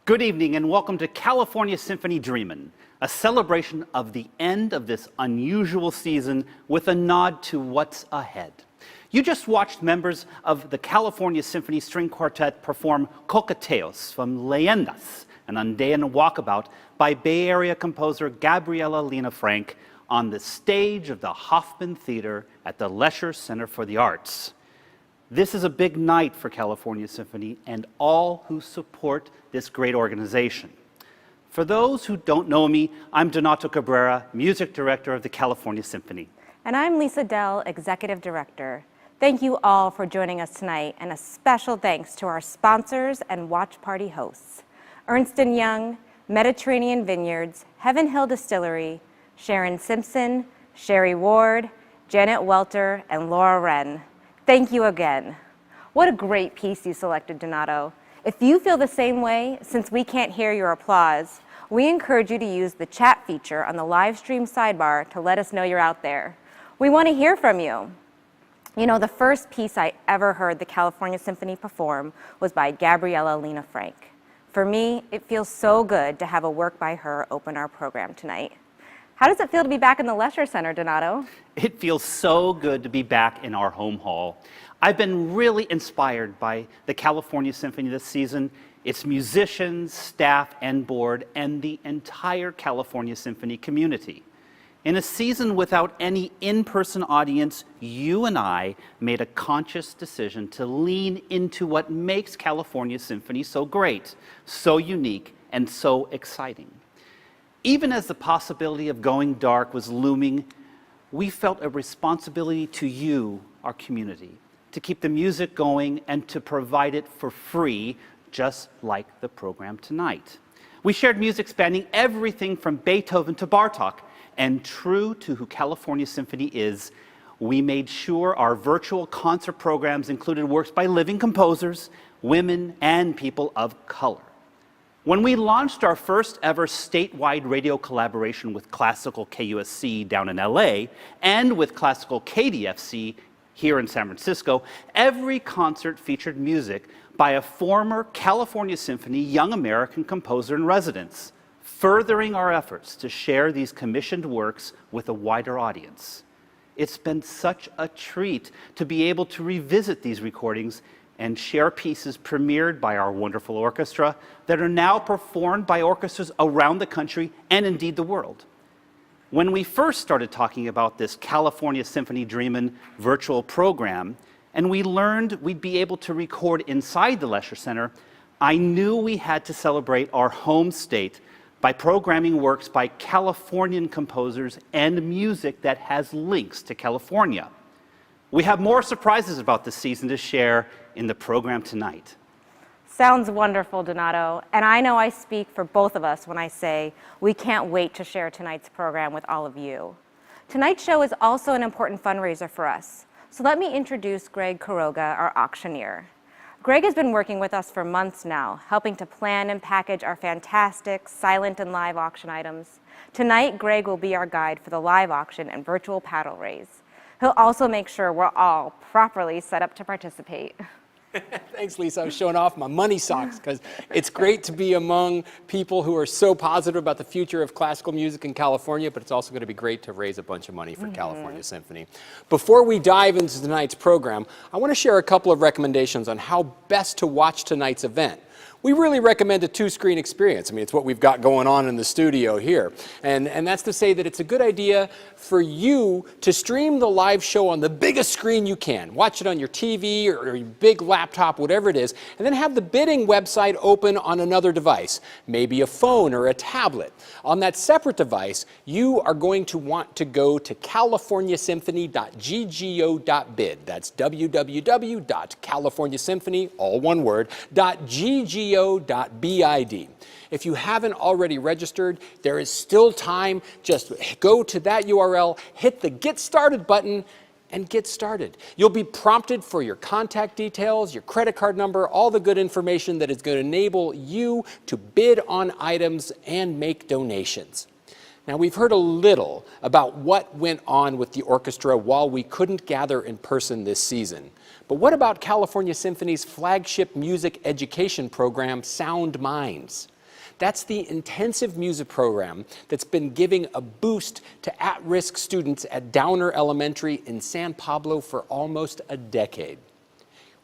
Good evening and welcome to California Symphony Dreamin', a celebration of the end of this unusual season with a nod to what's ahead. You just watched members of the California Symphony String Quartet perform Coqueteos from Leyendas, an Andean walkabout by Bay Area composer Gabriela Lena Frank on the stage of the Hoffman Theater at the Lesher Center for the Arts. This is a big night for California Symphony and all who support this great organization. For those who don't know me, I'm Donato Cabrera, Music Director of the California Symphony. And I'm Lisa Dell, Executive Director. Thank you all for joining us tonight, and a special thanks to our sponsors and watch party hosts: Ernst & Young, Mediterranean Vineyards, Heaven Hill Distillery, Sharon Simpson, Sherry Ward, Janet Welter, and Laura Wren. Thank you again. What a great piece you selected, Donato. If you feel the same way, since we can't hear your applause, we encourage you to use the chat feature on the live stream sidebar to let us know you're out there. We want to hear from you. You know, the first piece I ever heard the California Symphony perform was by Gabriella Lena Frank. For me, it feels so good to have a work by her open our program tonight. How does it feel to be back in the Lesher Center, Donato? It feels so good to be back in our home hall. I've been really inspired by the California Symphony this season, its musicians, staff, and board, and the entire California Symphony community. In a season without any in-person audience, you and I made a conscious decision to lean into what makes California Symphony so great, so unique, and so exciting. Even as the possibility of going dark was looming, we felt a responsibility to you, our community, to keep the music going and to provide it for free, just like the program tonight. We shared music spanning everything from Beethoven to Bartók, and true to who California Symphony is, we made sure our virtual concert programs included works by living composers, women, and people of color. When we launched our first ever statewide radio collaboration with Classical KUSC down in LA and with Classical KDFC here in San Francisco, every concert featured music by a former California Symphony Young American composer in residence, furthering our efforts to share these commissioned works with a wider audience. It's been such a treat to be able to revisit these recordings and share pieces premiered by our wonderful orchestra that are now performed by orchestras around the country and indeed the world. When we first started talking about this California Symphony Dreamin' virtual program, and we learned we'd be able to record inside the Lesher Center, I knew we had to celebrate our home state by programming works by Californian composers and music that has links to California. We have more surprises about this season to share in the program tonight. Sounds wonderful, Donato. And I know I speak for both of us when I say we can't wait to share tonight's program with all of you. Tonight's show is also an important fundraiser for us. So let me introduce Greg Quiroga, our auctioneer. Greg has been working with us for months now, helping to plan and package our fantastic silent and live auction items. Tonight, Greg will be our guide for the live auction and virtual paddle raise. He'll also make sure we're all properly set up to participate. Thanks, Lisa. I was showing off my money socks because it's great to be among people who are so positive about the future of classical music in California, but it's also going to be great to raise a bunch of money for California Symphony. Before we dive into tonight's program, I want to share a couple of recommendations on how best to watch tonight's event. We really recommend a two-screen experience. I mean, it's what we've got going on in the studio here. And that's to say that it's a good idea for you to stream the live show on the biggest screen you can. Watch it on your TV or your big laptop, whatever it is, and then have the bidding website open on another device, maybe a phone or a tablet. On that separate device, you are going to want to go to californiasymphony.ggo.bid. That's www.californiasymphony, all one word, .ggo.bid. If you haven't already registered, there is still time. Just go to that URL, hit the Get Started button, and get started. You'll be prompted for your contact details, your credit card number, all the good information that is going to enable you to bid on items and make donations. Now, we've heard a little about what went on with the orchestra while we couldn't gather in person this season. But what about California Symphony's flagship music education program, Sound Minds? That's the intensive music program that's been giving a boost to at-risk students at Downer Elementary in San Pablo for almost a decade.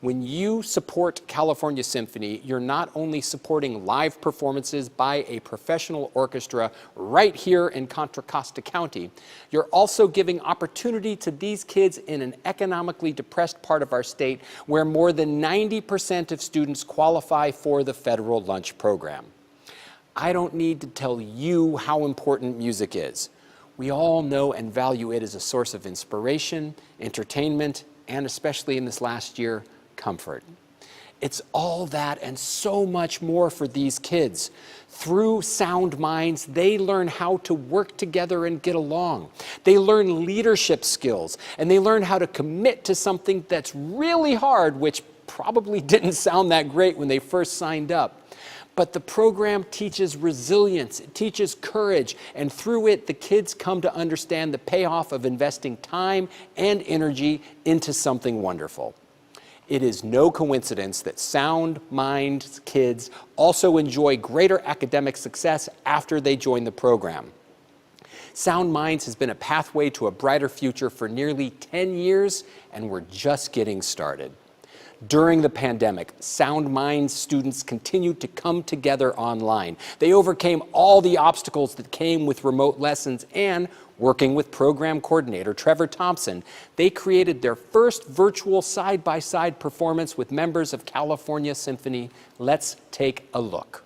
When you support California Symphony, you're not only supporting live performances by a professional orchestra right here in Contra Costa County, you're also giving opportunity to these kids in an economically depressed part of our state where more than 90% of students qualify for the federal lunch program. I don't need to tell you how important music is. We all know and value it as a source of inspiration, entertainment, and especially in this last year, comfort. It's all that and so much more for these kids. Through Sound Minds, they learn how to work together and get along. They learn leadership skills, and they learn how to commit to something that's really hard, which probably didn't sound that great when they first signed up. But the program teaches resilience, it teaches courage, and through it, the kids come to understand the payoff of investing time and energy into something wonderful. It is no coincidence that sound mind kids also enjoy greater academic success after they join the program. Sound Minds has been a pathway to a brighter future for nearly 10 years, and we're just getting started. During the pandemic, Sound Minds students continued to come together online. They overcame all the obstacles that came with remote lessons, and working with program coordinator Trevor Thompson, they created their first virtual side-by-side performance with members of California Symphony. Let's take a look.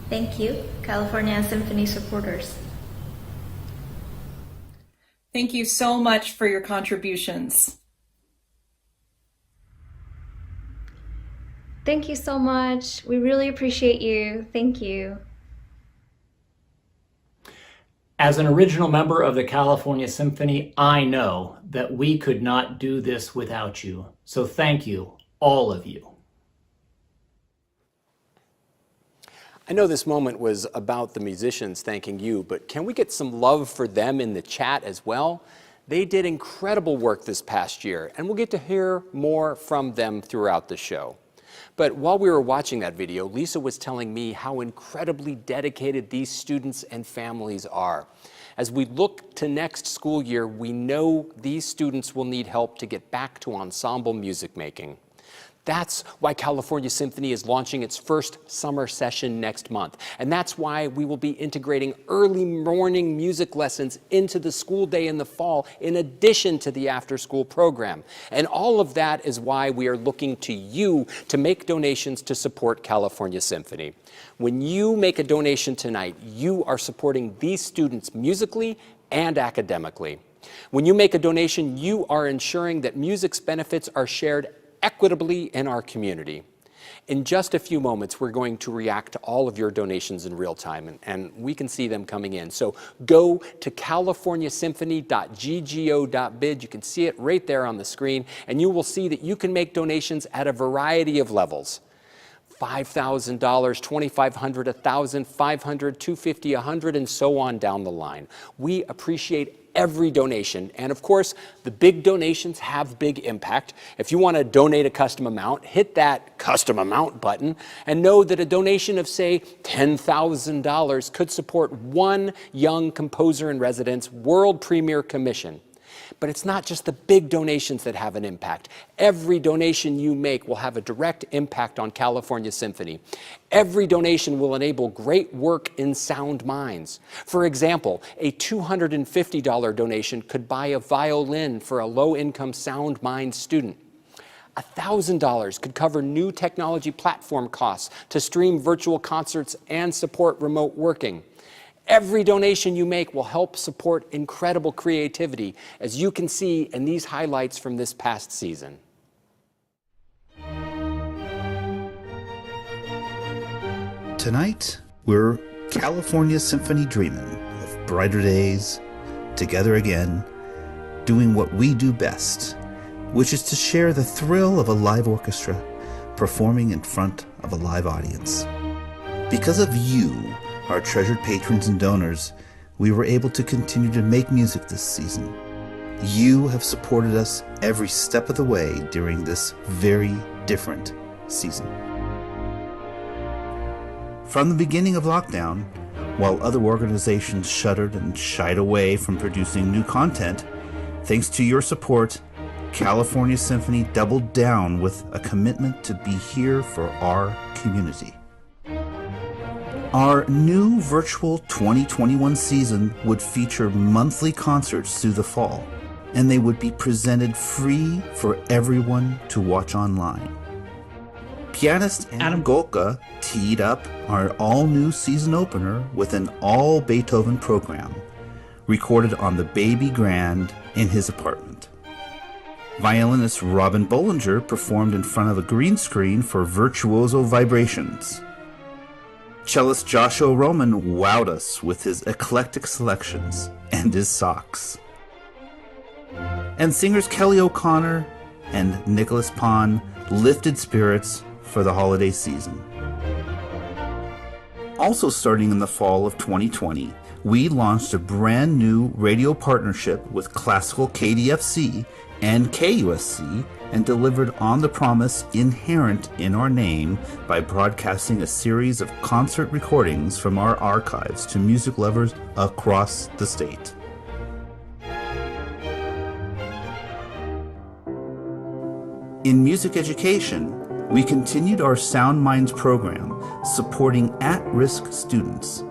Thank you, California Symphony supporters. Thank you so much for your contributions. Thank you so much. We really appreciate you. Thank you. As an original member of the California Symphony, I know that we could not do this without you. So thank you, all of you. I know this moment was about the musicians thanking you, but can we get some love for them in the chat as well? They did incredible work this past year, and we'll get to hear more from them throughout the show. But while we were watching that video, Lisa was telling me how incredibly dedicated these students and families are. As we look to next school year, we know these students will need help to get back to ensemble music making. That's why California Symphony is launching its first summer session next month. And that's why we will be integrating early morning music lessons into the school day in the fall, in addition to the after-school program. And all of that is why we are looking to you to make donations to support California Symphony. When you make a donation tonight, you are supporting these students musically and academically. When you make a donation, you are ensuring that music's benefits are shared equitably in our community. In just a few moments, we're going to react to all of your donations in real time, and we can see them coming in. So go to californiasymphony.ggo.bid. You can see it right there on the screen, and you will see that you can make donations at a variety of levels. $5,000, $2,500, $1,000, $500, $250, $100, and so on down the line. We appreciate every donation, and of course, the big donations have big impact. If you want to donate a custom amount, hit that custom amount button, and know that a donation of, say, $10,000 could support one young composer in residence world premiere commission. But it's not just the big donations that have an impact. Every donation you make will have a direct impact on California Symphony. Every donation will enable great work in sound minds. For example, a $250 donation could buy a violin for a low-income sound mind student. $1,000 could cover new technology platform costs to stream virtual concerts and support remote working. Every donation you make will help support incredible creativity, as you can see in these highlights from this past season. Tonight, we're California Symphony Dreamin' of brighter days, together again, doing what we do best, which is to share the thrill of a live orchestra performing in front of a live audience. Because of you, our treasured patrons and donors, we were able to continue to make music this season. You have supported us every step of the way during this very different season. From the beginning of lockdown, while other organizations shuttered and shied away from producing new content, thanks to your support, California Symphony doubled down with a commitment to be here for our community. Our new virtual 2021 season would feature monthly concerts through the fall, and they would be presented free for everyone to watch online. Pianist Adam Golka teed up our all-new season opener with an all-Beethoven program, recorded on the Baby Grand in his apartment. Violinist Robin Bollinger performed in front of a green screen for virtuoso vibrations. Cellist Joshua Roman wowed us with his eclectic selections and his socks. And singers Kelly O'Connor and Nicholas Pon lifted spirits for the holiday season. Also starting in the fall of 2020, we launched a brand new radio partnership with classical KDFC and KUSC and delivered on the promise inherent in our name by broadcasting a series of concert recordings from our archives to music lovers across the state. In music education, we continued our Sound Minds program, supporting at-risk students.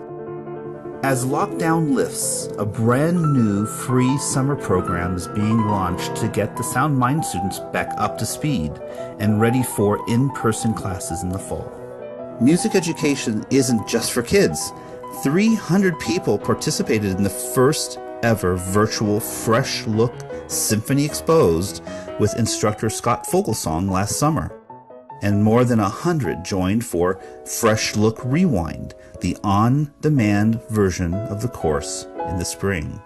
As lockdown lifts, a brand new free summer program is being launched to get the Sound Mind students back up to speed and ready for in-person classes in the fall. Music education isn't just for kids. 300 people participated in the first ever virtual Fresh Look Symphony Exposed with instructor Scott Fogelsong last summer. And more than 100 joined for Fresh Look Rewind, the on-demand version of the course in the spring.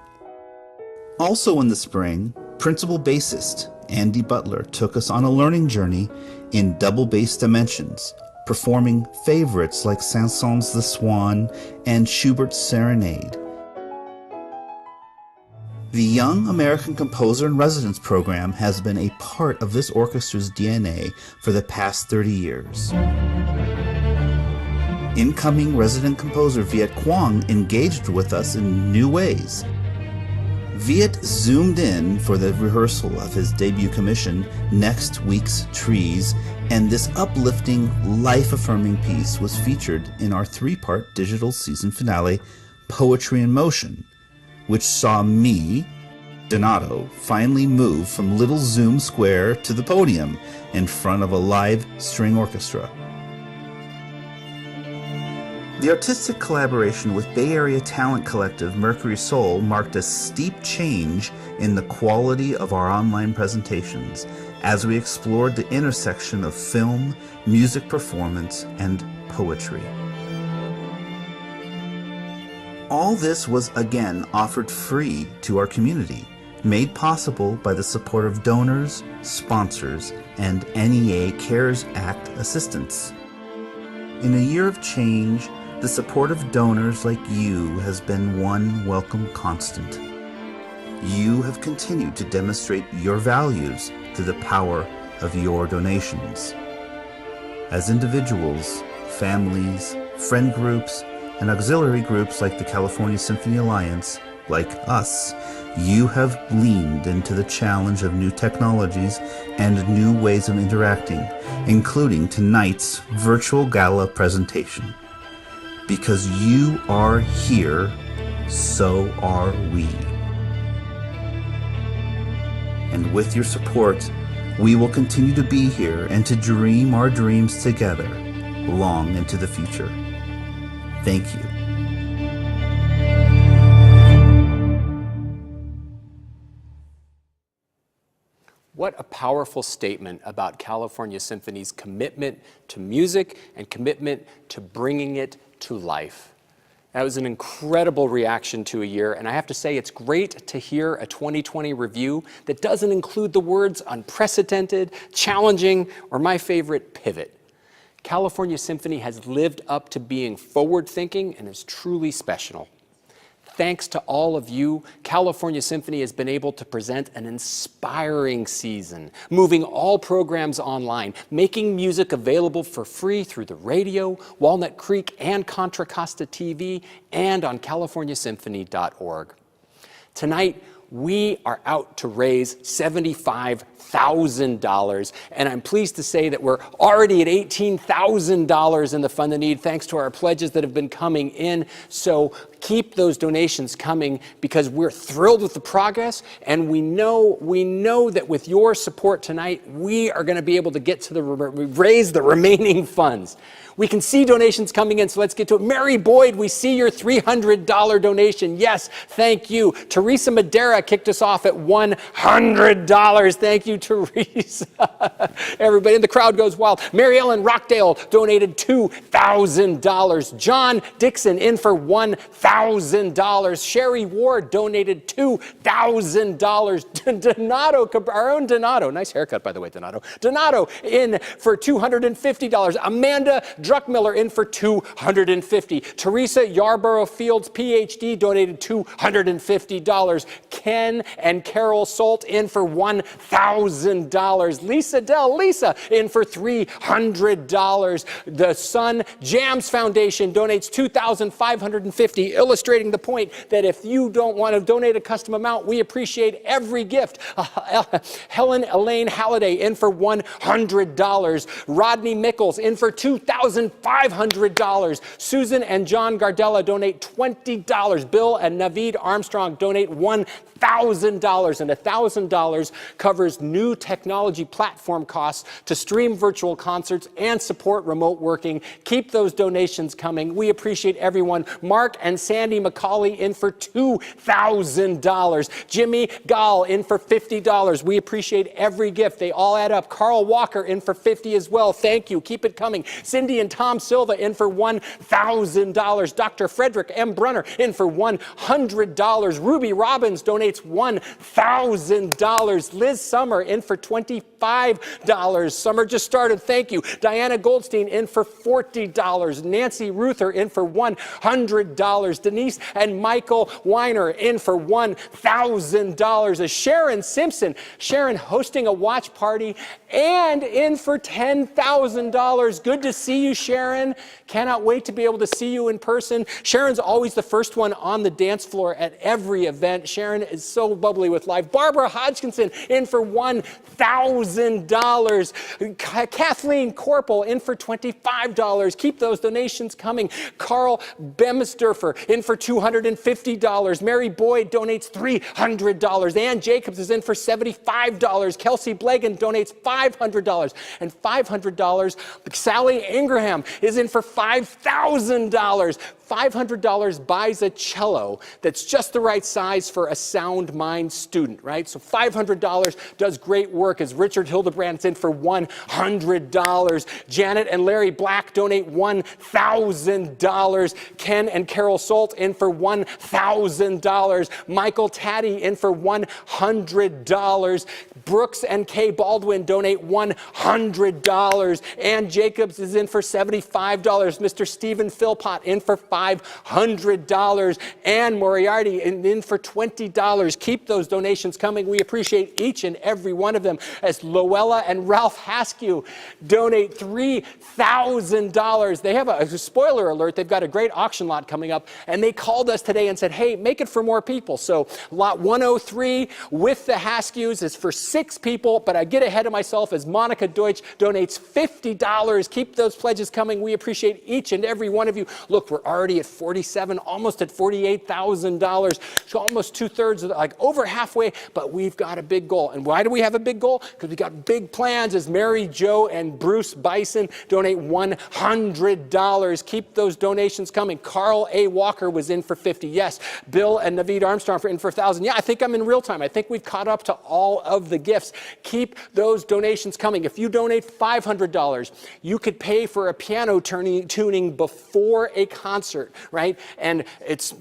Also in the spring, principal bassist Andy Butler took us on a learning journey in double bass dimensions, performing favorites like Saint-Saëns' The Swan and Schubert's Serenade. The Young American Composer in Residence program has been a part of this orchestra's DNA for the past 30 years. Incoming resident composer Viet Quang engaged with us in new ways. Viet zoomed in for the rehearsal of his debut commission, Next Week's Trees, and this uplifting, life-affirming piece was featured in our 3-part digital season finale, Poetry in Motion, which saw me, Donato, finally move from Little Zoom Square to the podium in front of a live string orchestra. The artistic collaboration with Bay Area talent collective Mercury Soul marked a steep change in the quality of our online presentations as we explored the intersection of film, music performance, and poetry. All this was again offered free to our community, made possible by the support of donors, sponsors, and NEA CARES Act assistance. In a year of change, the support of donors like you has been one welcome constant. You have continued to demonstrate your values through the power of your donations. As individuals, families, friend groups, and auxiliary groups like the California Symphony Alliance, like us, you have leaned into the challenge of new technologies and new ways of interacting, including tonight's virtual gala presentation. Because you are here, so are we. And with your support, we will continue to be here and to dream our dreams together long into the future. Thank you. What a powerful statement about California Symphony's commitment to music and commitment to bringing it to life. That was an incredible reaction to a year, and I have to say it's great to hear a 2020 review that doesn't include the words unprecedented, challenging, or my favorite, pivot. California Symphony has lived up to being forward-thinking and is truly special. Thanks to all of you, California Symphony has been able to present an inspiring season, moving all programs online, making music available for free through the radio, Walnut Creek and Contra Costa TV, and on californiasymphony.org. Tonight, we are out to raise $75,000, and I'm pleased to say that we're already at $18,000 in the Fund the Need, thanks to our pledges that have been coming in. So keep those donations coming, because we're thrilled with the progress, and we know that with your support tonight, we are going to be able to get to raise the remaining funds. We can see donations coming in, so let's get to it. Mary Boyd, we see your $300 donation. Yes, thank you. Teresa Madera kicked us off at $100. Thank you, Teresa. Everybody in the crowd goes wild. Mary Ellen Rockdale donated $2,000. John Dixon in for $1,000. Sherry Ward donated $2,000. Donato, our own Donato, nice haircut by the way, Donato. Donato in for $250. Amanda Druckmiller in for $250. Teresa Yarborough Fields, PhD, donated $250. Ken and Carol Solt in for $1,000. Lisa Dell, Lisa, in for $300. The Sun Jams Foundation donates $2,550, illustrating the point that if you don't want to donate a custom amount, we appreciate every gift. Helen Elaine Halliday in for $100. Rodney Mickles in for $2,500. Susan and John Gardella donate $20. Bill and Naveed Armstrong donate $1,000, and $1,000 covers new technology platform costs to stream virtual concerts and support remote working. Keep those donations coming. We appreciate everyone. Mark and Sandy McCauley in for $2,000. Jimmy Gall in for $50. We appreciate every gift. They all add up. Carl Walker in for $50 as well. Thank you. Keep it coming. Cindy and Tom Silva in for $1,000. Dr. Frederick M. Brunner in for $100. Ruby Robbins donates $1,000. Liz Summer in for $25. Summer just started. Thank you. Diana Goldstein in for $40. Nancy Ruther in for $100. Denise and Michael Weiner in for $1,000. Sharon Simpson, Sharon hosting a watch party and in for $10,000. Good to see you, Sharon. Cannot wait to be able to see you in person. Sharon's always the first one on the dance floor at every event. Sharon She's so bubbly with life. Barbara Hodgkinson in for $1,000. Kathleen Corporal in for $25. Keep those donations coming. Carl Bemsdorfer in for $250. Mary Boyd donates $300. Ann Jacobs is in for $75. Kelsey Blagan donates $500. And $500, Sally Ingraham is in for $5,000. $500 buys a cello that's just the right size for a sound mind student, right? So $500 does great work. As Richard Hildebrand's in for $100. Janet and Larry Black donate $1,000. Ken and Carol Solt in for $1,000. Michael Taddy in for $100. Brooks and Kay Baldwin donate $100. Ann Jacobs is in for $75. Mr. Stephen Philpott in for $500. Ann Moriarty in for $20. Keep those donations coming. We appreciate each and every one of them. As Loella and Ralph Haskew donate $3,000. They have a spoiler alert. They've got a great auction lot coming up, and they called us today and said, hey, make it for more people. So lot 103 with the Haskews is for 6 people, but I get ahead of myself as Monica Deutsch donates $50. Keep those pledges coming. We appreciate each and every one of you. Look, we're already at 47, almost at $48,000. So almost 2/3 of like over halfway, but we've got a big goal. And why do we have a big goal? Because we got big plans. As Mary Jo and Bruce Bison donate $100. Keep those donations coming. Carl A. Walker was in for $50. Yes. Bill and Naveed Armstrong in for $1,000. Yeah, I think I'm in real time. I think we've caught up to all of the gifts. Keep those donations coming. If you donate $500, you could pay for a piano tuning before a concert, right? And it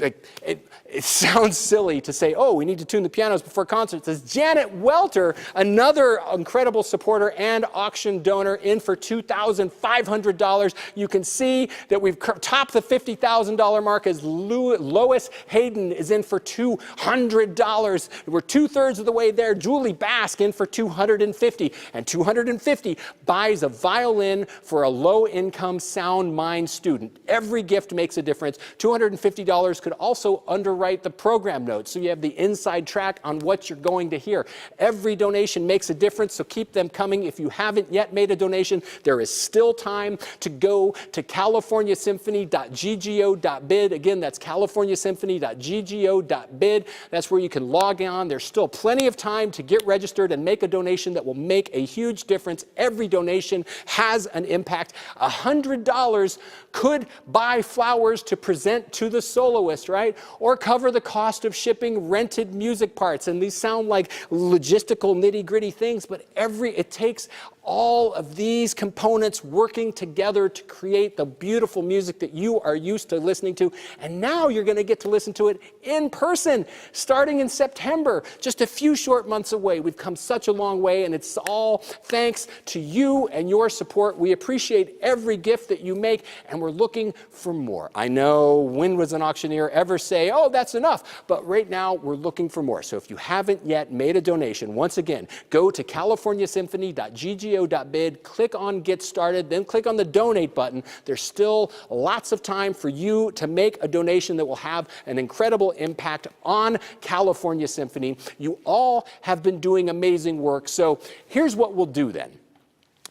sounds silly to say, oh, we need to tune the pianos before concerts. As Janet Welter, another incredible supporter and auction donor, in for $2,500. You can see that we've topped the $50,000 mark as Lois Hayden is in for $200. We're 2/3 of the way there. Julie Bask in for $250. And $250 buys a violin for a low-income sound mind student. Every gift makes a difference. $250 could also underwrite the program notes, so you have the inside track on what you're going to hear. Every donation makes a difference, so keep them coming. If you haven't yet made a donation, there is still time to go to californiasymphony.ggo.bid. Again, that's californiasymphony.ggo.bid. That's where you can log on. There's still plenty of time to get registered and make a donation that will make a huge difference. Every donation has an impact. $100 could buy flowers to present to the soloist, right? Or cover the cost of shipping rented music parts. And these sound like logistical nitty-gritty things, but it takes all of these components working together to create the beautiful music that you are used to listening to. And now you're going to get to listen to it in person starting in September, just a few short months away. We've come such a long way, and it's all thanks to you and your support. We appreciate every gift that you make, and we're looking for more. I know, when was an auctioneer ever say, oh, that's enough? But right now, we're looking for more. So if you haven't yet made a donation, once again, go to californiasymphony.ggo.bid, click on Get Started, then click on the Donate button. There's still lots of time for you to make a donation that will have an incredible impact on California Symphony. You all have been doing amazing work, so here's what we'll do then.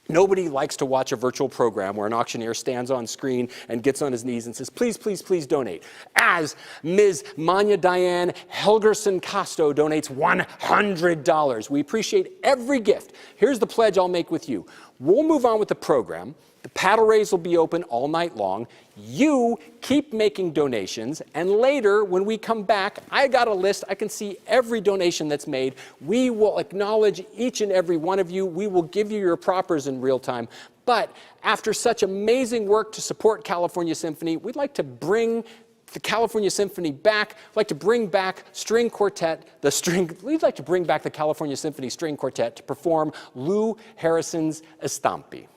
Nobody likes to watch a virtual program where an auctioneer stands on screen and gets on his knees and says, please, please, please donate. As Ms. Manya Diane Helgerson Casto donates $100. We appreciate every gift. Here's the pledge I'll make with you. We'll move on with the program. The paddle raise will be open all night long. You keep making donations, and later when we come back, I got a list. I can see every donation that's made. We will acknowledge each and every one of you. We will give you your propers in real time. But after such amazing work to support California Symphony, we'd like to bring the California Symphony back. We'd like to bring back string quartet, we'd like to bring back the California Symphony String Quartet to perform Lou Harrison's Estampi.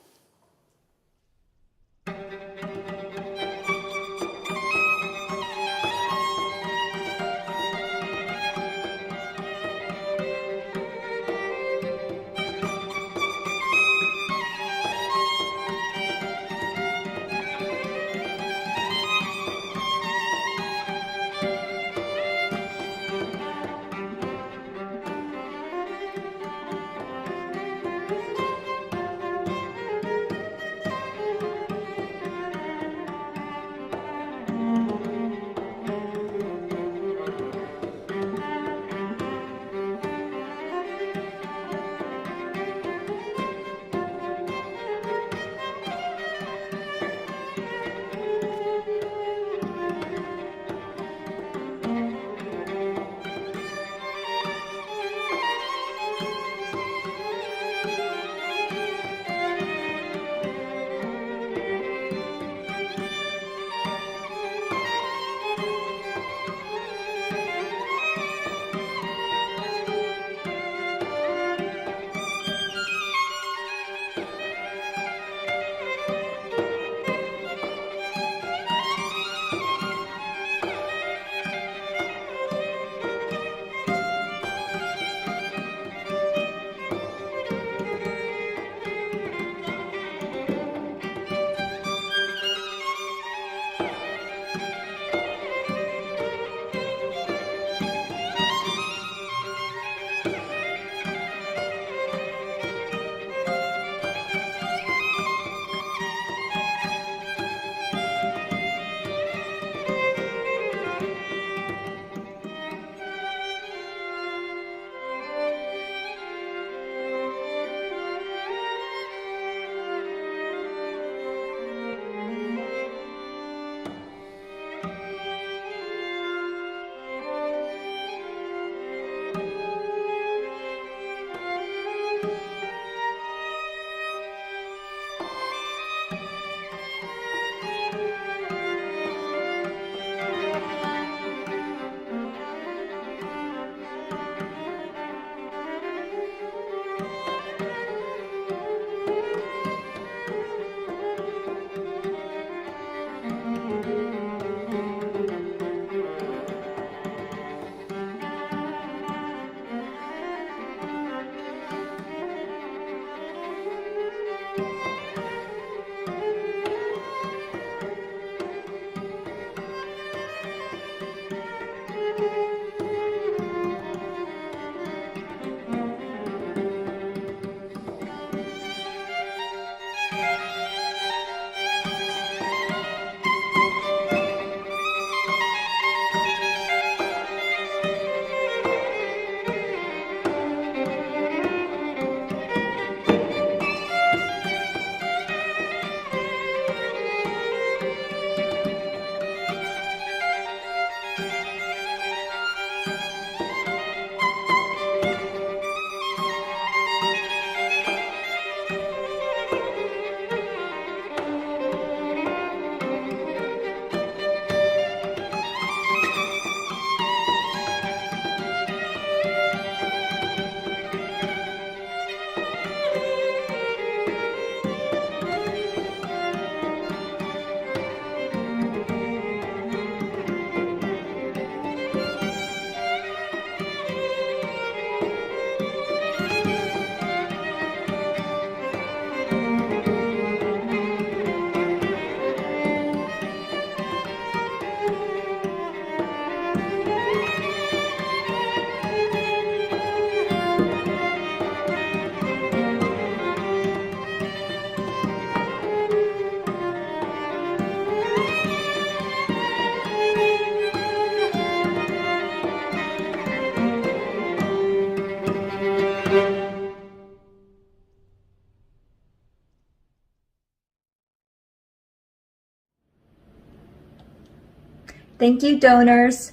Thank you, donors.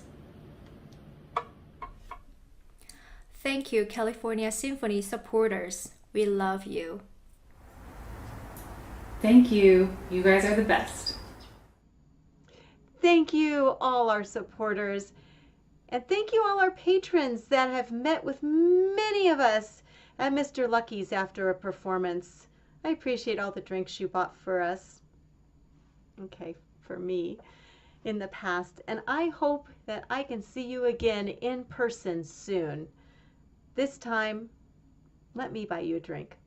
Thank you, California Symphony supporters. We love you. Thank you. You guys are the best. Thank you, all our supporters. And thank you, all our patrons that have met with many of us at Mr. Lucky's after a performance. I appreciate all the drinks you bought for us. Okay, for me in the past. And I hope that I can see you again in person soon. This time, let me buy you a drink.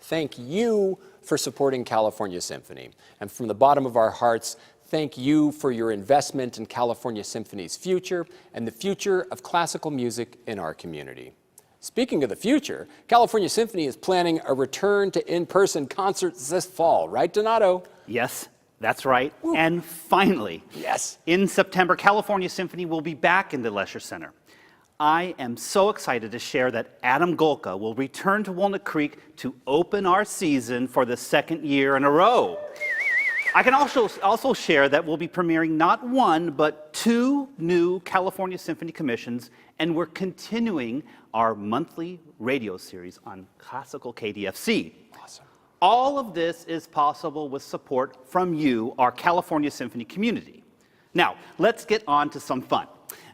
Thank you for supporting California Symphony. And from the bottom of our hearts, thank you for your investment in California Symphony's future and the future of classical music in our community. Speaking of the future, California Symphony is planning a return to in-person concerts this fall, right, Donato? Yes, that's right. Woo. And finally, yes, in September, California Symphony will be back in the Leisure Center. I am so excited to share that Adam Golka will return to Walnut Creek to open our season for the second year in a row. I can also share that we'll be premiering not one, but 2 new California Symphony commissions, and we're continuing our monthly radio series on classical KDFC. Awesome. All of this is possible with support from you, our California Symphony community. Now, let's get on to some fun.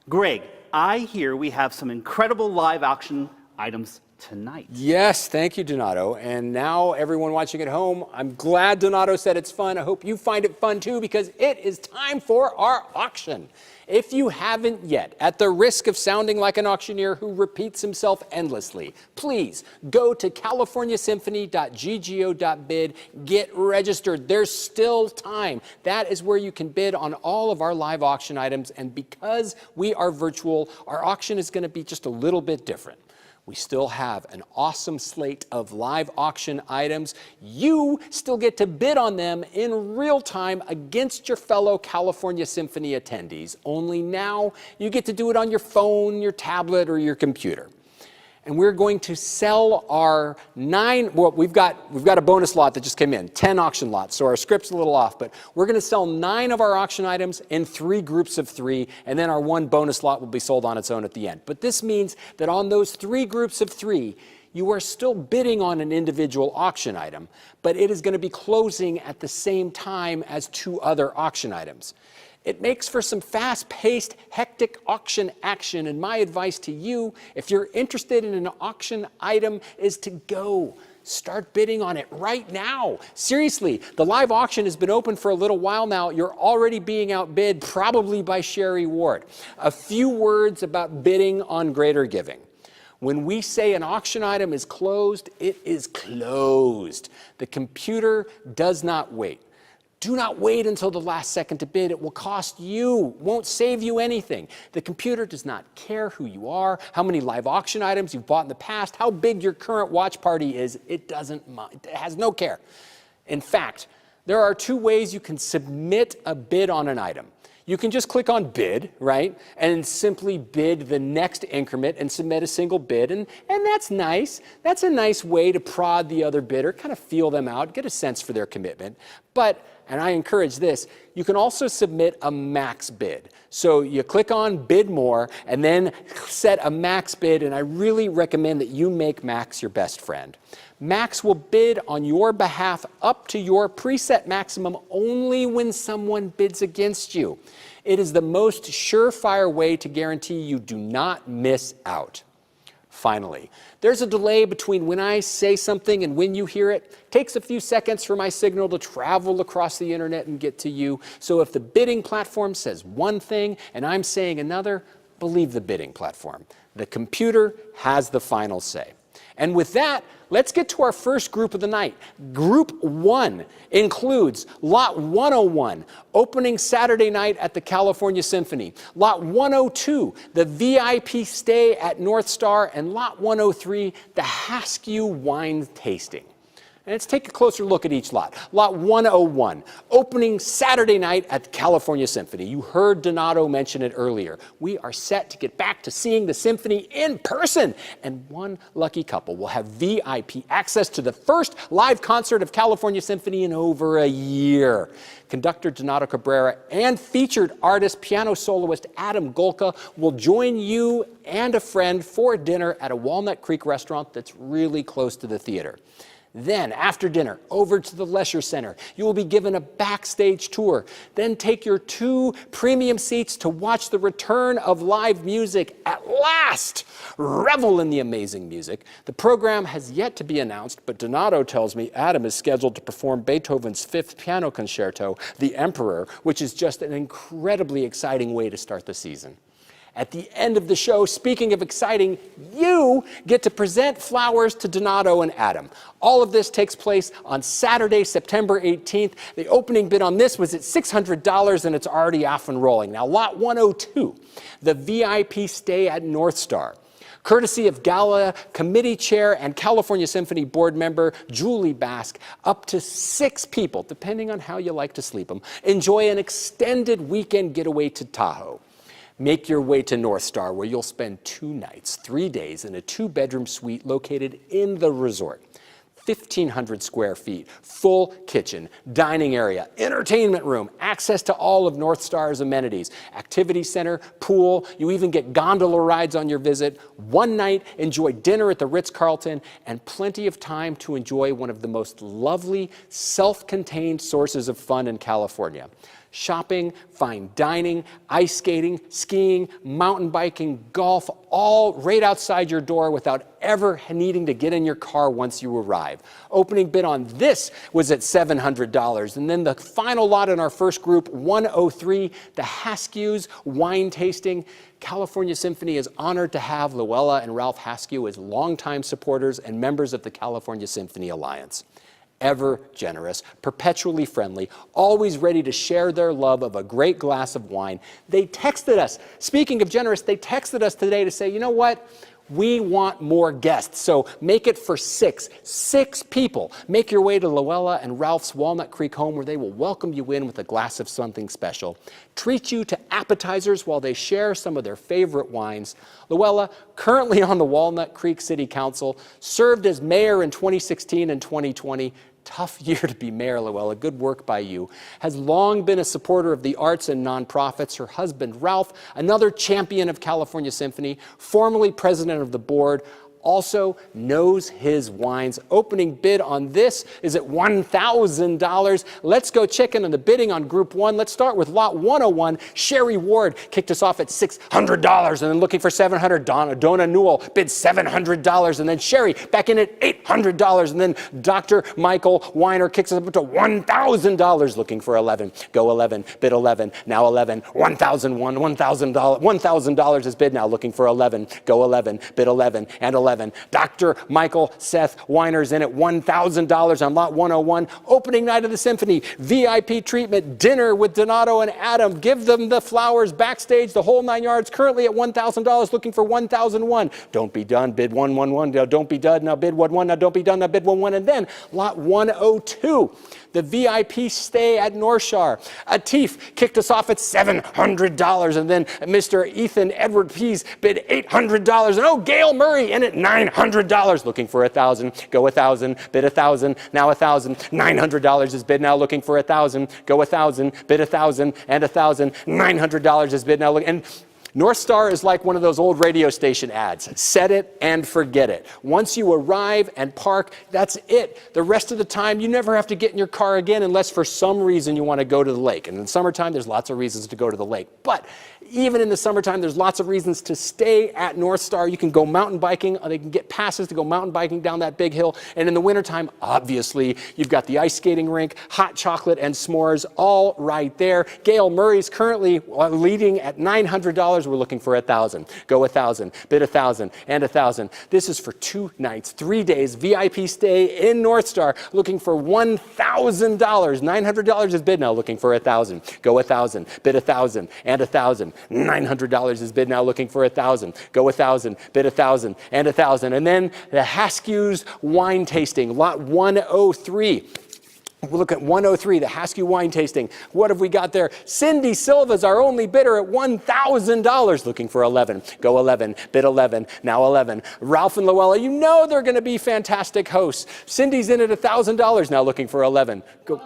Greg, I hear we have some incredible live action items tonight. Yes, thank you, Donato. And now, everyone watching at home, I'm glad Donato said it's fun. I hope you find it fun too, because it is time for our auction. If you haven't yet, at the risk of sounding like an auctioneer who repeats himself endlessly, please go to californiasymphony.ggo.bid, get registered. There's still time. That is where you can bid on all of our live auction items. And because we are virtual, our auction is going to be just a little bit different. We still have an awesome slate of live auction items. You still get to bid on them in real time against your fellow California Symphony attendees. Only now you get to do it on your phone, your tablet, or your computer. And we're going to sell our 9, well, we've got a bonus lot that just came in, 10 auction lots, so our script's a little off, but we're going to sell 9 of our auction items in 3 groups of 3, and then our 1 bonus lot will be sold on its own at the end. But this means that on those 3 groups of 3, you are still bidding on an individual auction item, but it is going to be closing at the same time as 2 other auction items. It makes for some fast-paced, hectic auction action, and my advice to you, if you're interested in an auction item, is to go. Start bidding on it right now. Seriously, the live auction has been open for a little while now. You're already being outbid, probably by Sherry Ward. A few words about bidding on Greater Giving. When we say an auction item is closed, it is closed. The computer does not wait. Do not wait until the last second to bid. It will cost you, won't save you anything. The computer does not care who you are, how many live auction items you've bought in the past, how big your current watch party is. It doesn't mind. It has no care. In fact, there are 2 ways you can submit a bid on an item. You can just click on bid, right, and simply bid the next increment and submit a single bid, and that's nice. That's a nice way to prod the other bidder, kind of feel them out, get a sense for their commitment. But, and I encourage this, you can also submit a max bid. So you click on bid more and then set a max bid, and I really recommend that you make Max your best friend. Max will bid on your behalf up to your preset maximum only when someone bids against you. It is the most surefire way to guarantee you do not miss out. Finally, there's a delay between when I say something and when you hear it. It takes a few seconds for my signal to travel across the internet and get to you. So if the bidding platform says one thing and I'm saying another, believe the bidding platform. The computer has the final say. And with that, let's get to our first group of the night. Group 1 includes Lot 101, opening Saturday night at the California Symphony. Lot 102, the VIP stay at North Star. And Lot 103, the Haskew wine tasting. And let's take a closer look at each lot. Lot 101, opening Saturday night at the California Symphony. You heard Donato mention it earlier. We are set to get back to seeing the symphony in person. And one lucky couple will have VIP access to the first live concert of California Symphony in over a year. Conductor Donato Cabrera and featured artist, piano soloist Adam Golka will join you and a friend for dinner at a Walnut Creek restaurant that's really close to the theater. Then, after dinner, over to the Leisure Center. You will be given a backstage tour. Then take your 2 premium seats to watch the return of live music at last. Revel in the amazing music. The program has yet to be announced, but Donato tells me Adam is scheduled to perform Beethoven's 5th piano concerto, The Emperor, which is just an incredibly exciting way to start the season. At the end of the show, speaking of exciting, you get to present flowers to Donato and Adam. All of this takes place on Saturday, September 18th. The opening bid on this was at $600 and it's already off and rolling. Now, lot 102, the VIP stay at North Star. Courtesy of Gala Committee Chair and California Symphony Board member Julie Bask, up to 6 people, depending on how you like to sleep them, enjoy an extended weekend getaway to Tahoe. Make your way to North Star, where you'll spend 2 nights, 3 days in a 2-bedroom suite located in the resort. 1,500 square feet, full kitchen, dining area, entertainment room, access to all of North Star's amenities, activity center, pool. You even get gondola rides on your visit. 1 night, enjoy dinner at the Ritz-Carlton, and plenty of time to enjoy one of the most lovely, self-contained sources of fun in California. Shopping, fine dining, ice skating, skiing, mountain biking, golf, all right outside your door without ever needing to get in your car once you arrive. Opening bid on this was at $700. And then the final lot in our first group, 103, the Haskew's wine tasting. California Symphony is honored to have Luella and Ralph Haskew as longtime supporters and members of the California Symphony Alliance. Ever generous, perpetually friendly, always ready to share their love of a great glass of wine. They texted us, speaking of generous, they texted us today to say, you know what? We want more guests, so make it for 6. 6 people. Make your way to Luella and Ralph's Walnut Creek home, where they will welcome you in with a glass of something special. Treat you to appetizers while they share some of their favorite wines. Luella, currently on the Walnut Creek City Council, served as mayor in 2016 and 2020. Tough year to be mayor, Luella. Good work by you. Has long been a supporter of the arts and nonprofits. Her husband, Ralph, another champion of California Symphony, formerly president of the board, also knows his wines. Opening bid on this is at $1,000. Let's go check in on the bidding on Group 1. Let's start with Lot 101. Sherry Ward kicked us off at $600, and then looking for $700. Donna Newell bid $700, and then Sherry back in at $800, and then Dr. Michael Weiner kicks us up to $1,000, looking for $11. Go 11, bid 11, now 11, $1,001, $1,000 is bid now, looking for 11. Go 11, bid 11, and 11. Dr. Michael Seth Weiner's in at $1,000 on lot 101. Opening night of the Symphony, VIP treatment, dinner with Donato and Adam. Give them the flowers backstage, the whole 9 yards. Currently at $1,000, looking for $1,001. Don't be done, bid 111. Now don't be done, now bid 11. Now don't be done, now bid 11. And then lot 102, the VIP stay at North Shore. Atif kicked us off at $700, and then Mr. Ethan Edward Pease bid $800. And oh, Gail Murray in at $900, looking for $1,000. Go 1,000, bid 1,000, now 1,000. $900 is bid now, looking for 1,000. Go 1,000, bid 1,000, and 1,000. $900 is bid now, and North Star is like one of those old radio station ads. Set it and forget it. Once you arrive and park, that's it. The rest of the time, you never have to get in your car again unless for some reason you want to go to the lake. And in the summertime, there's lots of reasons to go to the lake. But even in the summertime, there's lots of reasons to stay at North Star. You can go mountain biking. They can get passes to go mountain biking down that big hill. And in the wintertime, obviously, you've got the ice skating rink, hot chocolate and s'mores, all right there. Gail Murray's currently leading at $900 $1,000, we're looking for 1,000. Go 1,000, bid 1,000, and 1,000. This is for 2 nights, 3 days, VIP stay in North Star, looking for $1,000. $900 is bid now, looking for 1,000. Go 1,000, bid 1,000, and 1,000. $900 is bid now, looking for 1,000. Go 1,000, bid 1,000, and 1,000. And then the Haskew's wine tasting, lot 103. We'll look at 103, the Haskew wine tasting. What have we got there? Cindy Silva's our only bidder at $1,000, looking for 11. Go 11, bid 11, now 11. Ralph and Luella, you know they're going to be fantastic hosts. Cindy's in at $1,000, now looking for 11. Go.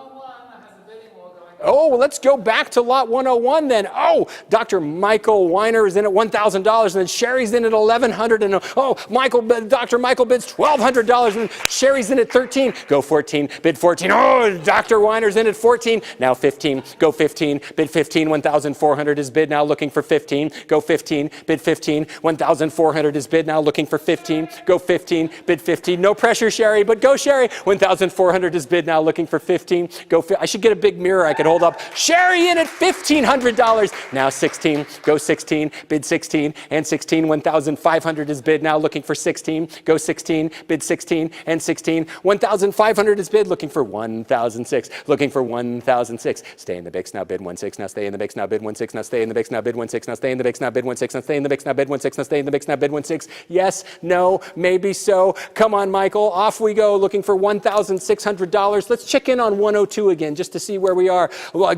Oh, well, let's go back to lot 101 then. Oh, Dr. Michael Weiner is in at $1,000, and then Sherry's in at $1,100, and Dr. Michael bids $1,200, and Sherry's in at 13. Go 14, bid 14. Oh, Dr. Weiner's in at 14, now 15. Go 15, bid 15. 1,400 is bid now, looking for 15. Go 15, bid 15. 1,400 is bid now, looking for 15. Go 15, bid 15. No pressure, Sherry, but go, Sherry. 1,400 is bid now, looking for 15. Go. I should get a big mirror I could hold up. Sherry in at $1,500. Now 16. Go 16. Bid 16 and 16. 1,500 is bid now, looking for 16. Go 16. Bid 16 and 16. 1,500 is bid, looking for 1,006. Looking for 1,006. Stay in the mix now. Bid 16. Now stay in the mix now. Bid 16. Now stay in the mix now. Bid 16. Now stay in the mix now. Bid 16. Now stay in the mix now. Bid 16. Now stay in the mix now. Bid 16. Yes. No. Maybe so. Come on, Michael. Off we go. Looking for $1,600. Let's check in on 102 again, just to see where we are.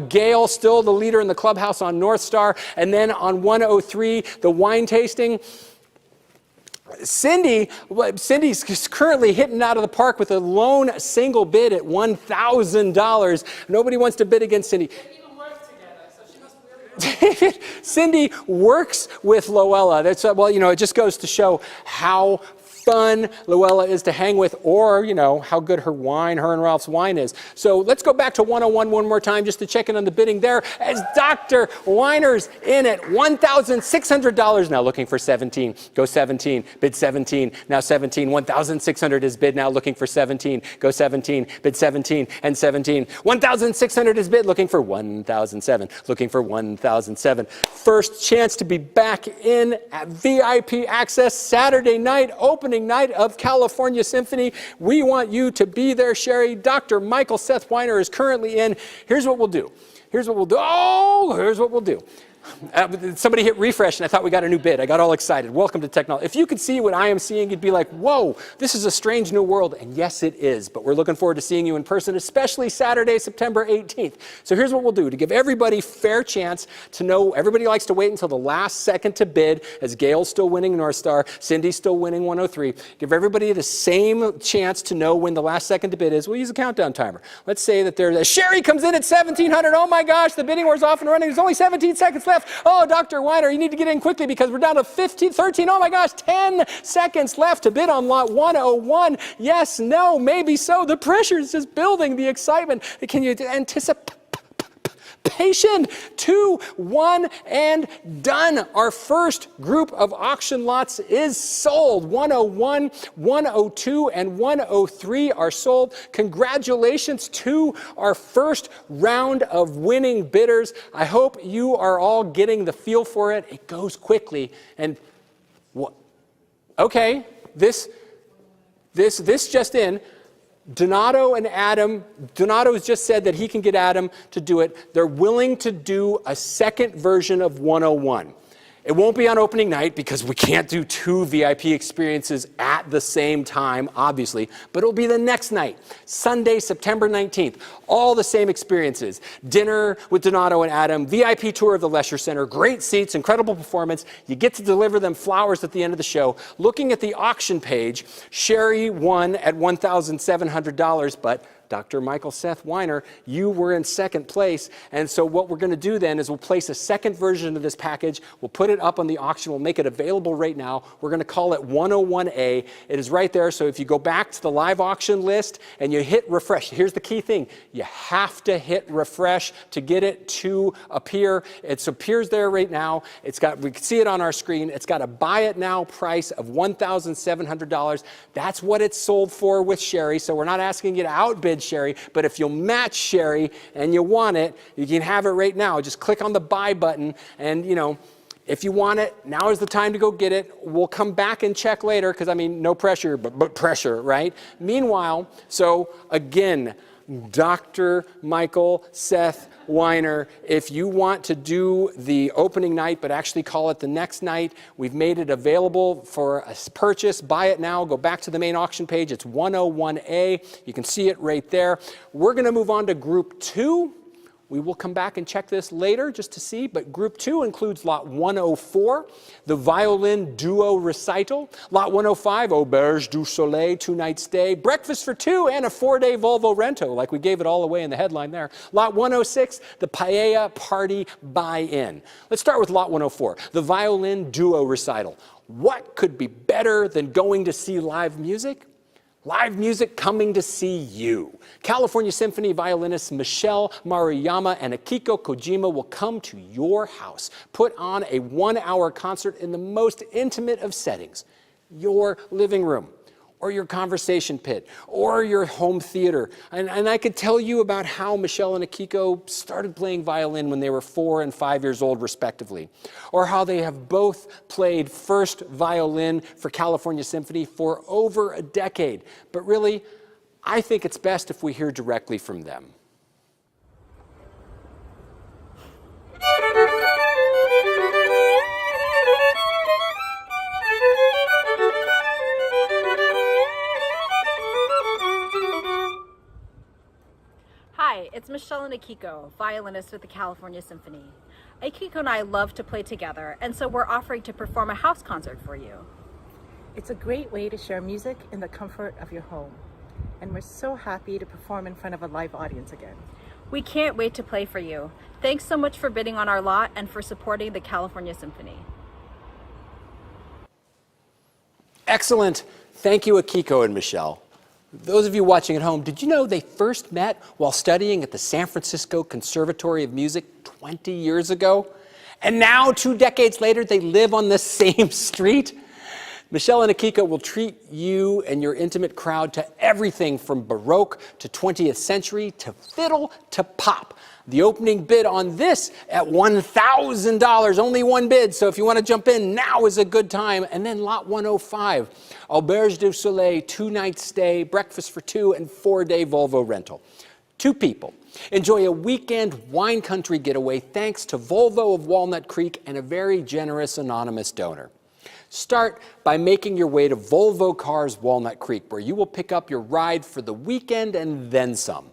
Gail still the leader in the clubhouse on North Star. And then on 103, the wine tasting. Cindy's currently hitting out of the park with a lone single bid at $1,000. Nobody wants to bid against Cindy. Cindy works with Luella. That's well, it just goes to show how fun Luella is to hang with, or, how good her and Ralph's wine is. So let's go back to 101 one more time just to check in on the bidding there, as Dr. Weiner's in at $1,600, now looking for 17. Go 17, bid 17, now 17. 1,600 is bid now, looking for 17. Go 17, bid 17 and 17. 1,600 is bid, looking for 1,007. Looking for 1,007. First chance to be back in at VIP access Saturday night, opening night of California Symphony. We want you to be there, Sherry. Dr. Michael Seth Weiner is currently in. Here's what we'll do. Here's what we'll do. Somebody hit refresh and I thought we got a new bid. I got all excited. Welcome to technology. If you could see what I am seeing, you'd be like, whoa, this is a strange new world. And yes, it is. But we're looking forward to seeing you in person, especially Saturday, September 18th. So here's what we'll do. To give everybody fair chance to know, everybody likes to wait until the last second to bid, as Gail's still winning North Star, Cindy's still winning 103. Give everybody the same chance to know when the last second to bid is. We'll use a countdown timer. Let's say that Sherry comes in at 1,700. Oh my gosh, the bidding war's off and running. There's only 17 seconds left. Oh, Dr. Weiner, you need to get in quickly because we're down to 13. Oh my gosh, 10 seconds left to bid on lot 101. Yes, no, maybe so. The pressure is just building, the excitement. Can you anticipate? 2, 1, and done. Our first group of auction lots is sold. 101, 102, and 103 are sold. Congratulations to our first round of winning bidders. I hope you are all getting the feel for it. It goes quickly. And okay, this just in. Donato and Adam, Donato's just said that he can get Adam to do it. They're willing to do a second version of 101. It won't be on opening night because we can't do 2 VIP experiences at the same time, obviously, but it'll be the next night, Sunday, September 19th. All the same experiences. Dinner with Donato and Adam, VIP tour of the Leisure Center, great seats, incredible performance. You get to deliver them flowers at the end of the show. Looking at the auction page, Sherry won at $1,700, but Dr. Michael Seth Weiner, you were in second place. And so what we're going to do then is we'll place a second version of this package. We'll put it up on the auction. We'll make it available right now. We're going to call it 101A. It is right there. So if you go back to the live auction list and you hit refresh, here's the key thing. You have to hit refresh to get it to appear. It appears there right now. We can see it on our screen. It's got a buy it now price of $1,700. That's what it's sold for with Sherry. So we're not asking you to outbid Sherry, but if you'll match Sherry and you want it, you can have it right now. Just click on the buy button and, If you want it, now is the time to go get it. We'll come back and check later because, I mean, no pressure, but pressure, right? Meanwhile, so again, Dr. Michael Seth Weiner, if you want to do the opening night but actually call it the next night, we've made it available for a purchase. Buy it now. Go back to the main auction page. It's 101A. You can see it right there. We're going to move on to Group 2. We will come back and check this later just to see, but Group 2 includes Lot 104, the violin duo recital, Lot 105, Auberge du Soleil, 2-night stay, breakfast for 2, and a 4-day Volvo Rento, like we gave it all away in the headline there. Lot 106, the Paella Party Buy-In. Let's start with Lot 104, the violin duo recital. What could be better than going to see live music? Live music coming to see you. California Symphony violinists Michelle Maruyama and Akiko Kojima will come to your house, put on a 1-hour concert in the most intimate of settings, your living room, or your conversation pit, or your home theater. And I could tell you about how Michelle and Akiko started playing violin when they were 4 and 5 years old, respectively, or how they have both played first violin for California Symphony for over a decade. But really, I think it's best if we hear directly from them. Hi, it's Michelle and Akiko, violinists with the California Symphony. Akiko and I love to play together, and so we're offering to perform a house concert for you. It's a great way to share music in the comfort of your home, and we're so happy to perform in front of a live audience again. We can't wait to play for you. Thanks so much for bidding on our lot and for supporting the California Symphony. Excellent. Thank you, Akiko and Michelle. Those of you watching at home, did you know they first met while studying at the San Francisco Conservatory of Music 20 years ago? And now, 2 decades later, they live on the same street? Michelle and Akiko will treat you and your intimate crowd to everything from Baroque to 20th century to fiddle to pop. The opening bid on this at $1,000, only one bid, so if you want to jump in, now is a good time. And then Lot 105, Auberge du Soleil, 2-night stay, breakfast for 2, and 4-day Volvo rental. 2 people. Enjoy a weekend wine country getaway thanks to Volvo of Walnut Creek and a very generous anonymous donor. Start by making your way to Volvo Cars Walnut Creek, where you will pick up your ride for the weekend and then some.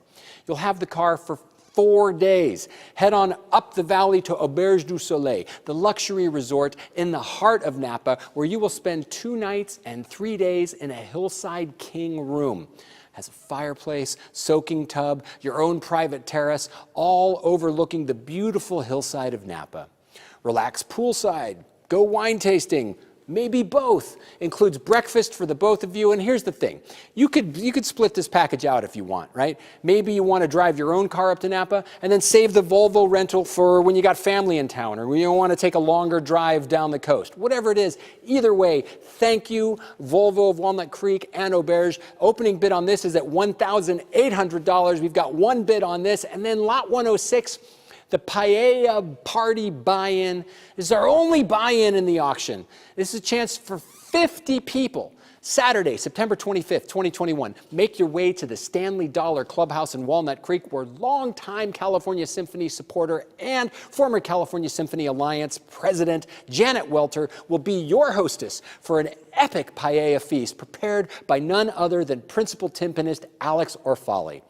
You'll have the car for 4 days. Head on up the valley to Auberge du Soleil, the luxury resort in the heart of Napa, where you will spend 2 nights and 3 days in a hillside king room. Has a fireplace, soaking tub, your own private terrace, all overlooking the beautiful hillside of Napa. Relax poolside, go wine tasting, maybe both. Includes breakfast for the both of you. And here's the thing. You could split this package out if you want, right? Maybe you want to drive your own car up to Napa and then save the Volvo rental for when you got family in town or when you want to take a longer drive down the coast. Whatever it is, either way, thank you, Volvo of Walnut Creek and Auberge. Opening bid on this is at $1,800. We've got one bid on this. And then Lot 106, the Paella Party Buy-In. This is our only buy-in in the auction. This is a chance for 50 people. Saturday, September 25th, 2021. Make your way to the Stanley Dollar Clubhouse in Walnut Creek, where longtime California Symphony supporter and former California Symphony Alliance president Janet Welter will be your hostess for an epic paella feast prepared by none other than principal timpanist Alex Orfali.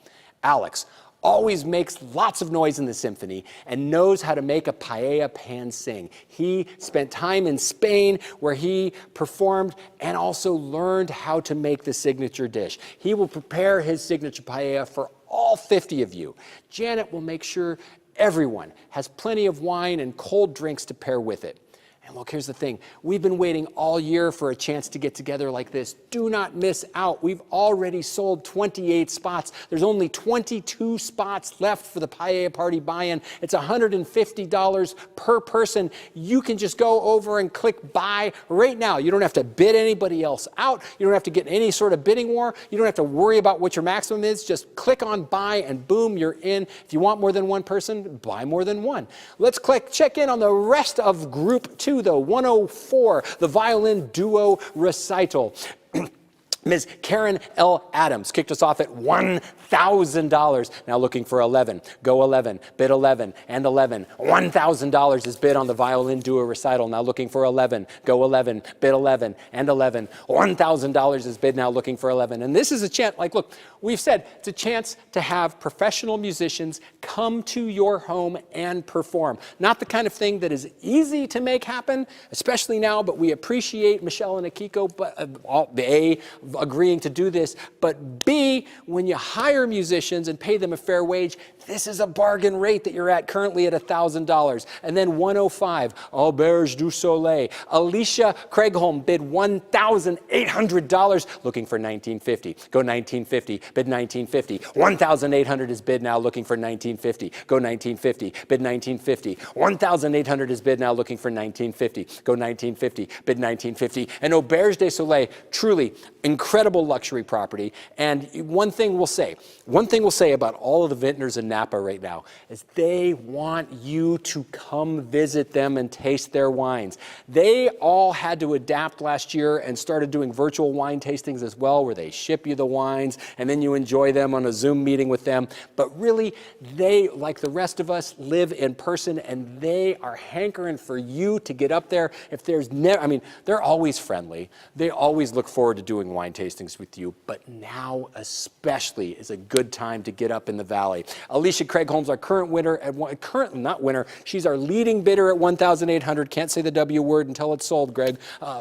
Alex always makes lots of noise in the symphony and knows how to make a paella pan sing. He spent time in Spain where he performed and also learned how to make the signature dish. He will prepare his signature paella for all 50 of you. Janet will make sure everyone has plenty of wine and cold drinks to pair with it. And look, here's the thing. We've been waiting all year for a chance to get together like this. Do not miss out. We've already sold 28 spots. There's only 22 spots left for the Paella Party Buy-In. It's $150 per person. You can just go over and click buy right now. You don't have to bid anybody else out. You don't have to get any sort of bidding war. You don't have to worry about what your maximum is. Just click on buy and boom, you're in. If you want more than one person, buy more than one. Let's check in on the rest of Group 2 to the 104, the violin duo recital. Ms. Karen L. Adams kicked us off at $1,000. Now looking for 11. Go 11, bid 11, and 11. $1,000 is bid on the violin duo recital. Now looking for 11. Go 11, bid 11, and 11. $1,000 is bid now looking for 11. And this is a chance, like, look, we've said it's a chance to have professional musicians come to your home and perform. Not the kind of thing that is easy to make happen, especially now, but we appreciate Michelle and Akiko, but A, agreeing to do this, but B, when you hire musicians and pay them a fair wage, this is a bargain rate that you're at currently at $1,000. And then 105, Auberge du Soleil. Alicia Craigholm bid $1,800, looking for $1,950. Go $1,950, bid $1,950. $1,800 is bid now, looking for $1,950. Go $1,950, bid $1,950. $1,800 is bid now, looking for $1,950. Go $1,950, bid $1,950. And Auberge du Soleil, truly incredible luxury property. And one thing we'll say about all of the vintners in Napa right now is they want you to come visit them and taste their wines. They all had to adapt last year and started doing virtual wine tastings as well, where they ship you the wines and then you enjoy them on a Zoom meeting with them. But really, they, like the rest of us, live in person, and they are hankering for you to get up there. If there's never, I mean, they're always friendly. They always look forward to doing wine tastings with you, but now especially is a good time to get up in the valley. Alicia Craigholm's our current winner she's our leading bidder at $1,800. Can't say the W word until it's sold, Greg.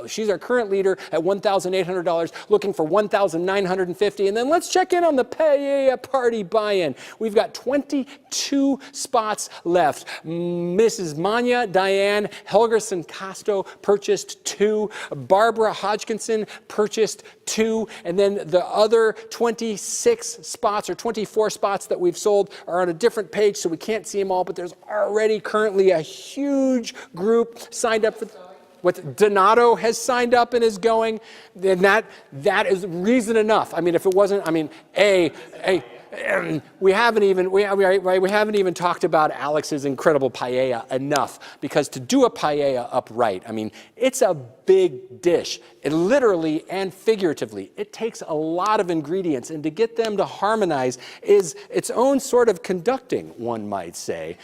She's our current leader at $1,800, looking for $1,950. And then let's check in on the Paella Party buy-in. We've got 22 spots left. Mrs. Manya Diane Helgerson Casto purchased 2. Barbara Hodgkinson purchased 2, and then the other 26 spots or 24 spots that we've sold are on a different page, so we can't see them all, but there's already currently a huge group signed up for what Donato has signed up and is going. Then that is reason enough. I mean, if it wasn't, I mean, we haven't even talked about Alex's incredible paella enough, because to do a paella upright, I mean, it's a big dish. It literally and figuratively, it takes a lot of ingredients, and to get them to harmonize is its own sort of conducting, one might say.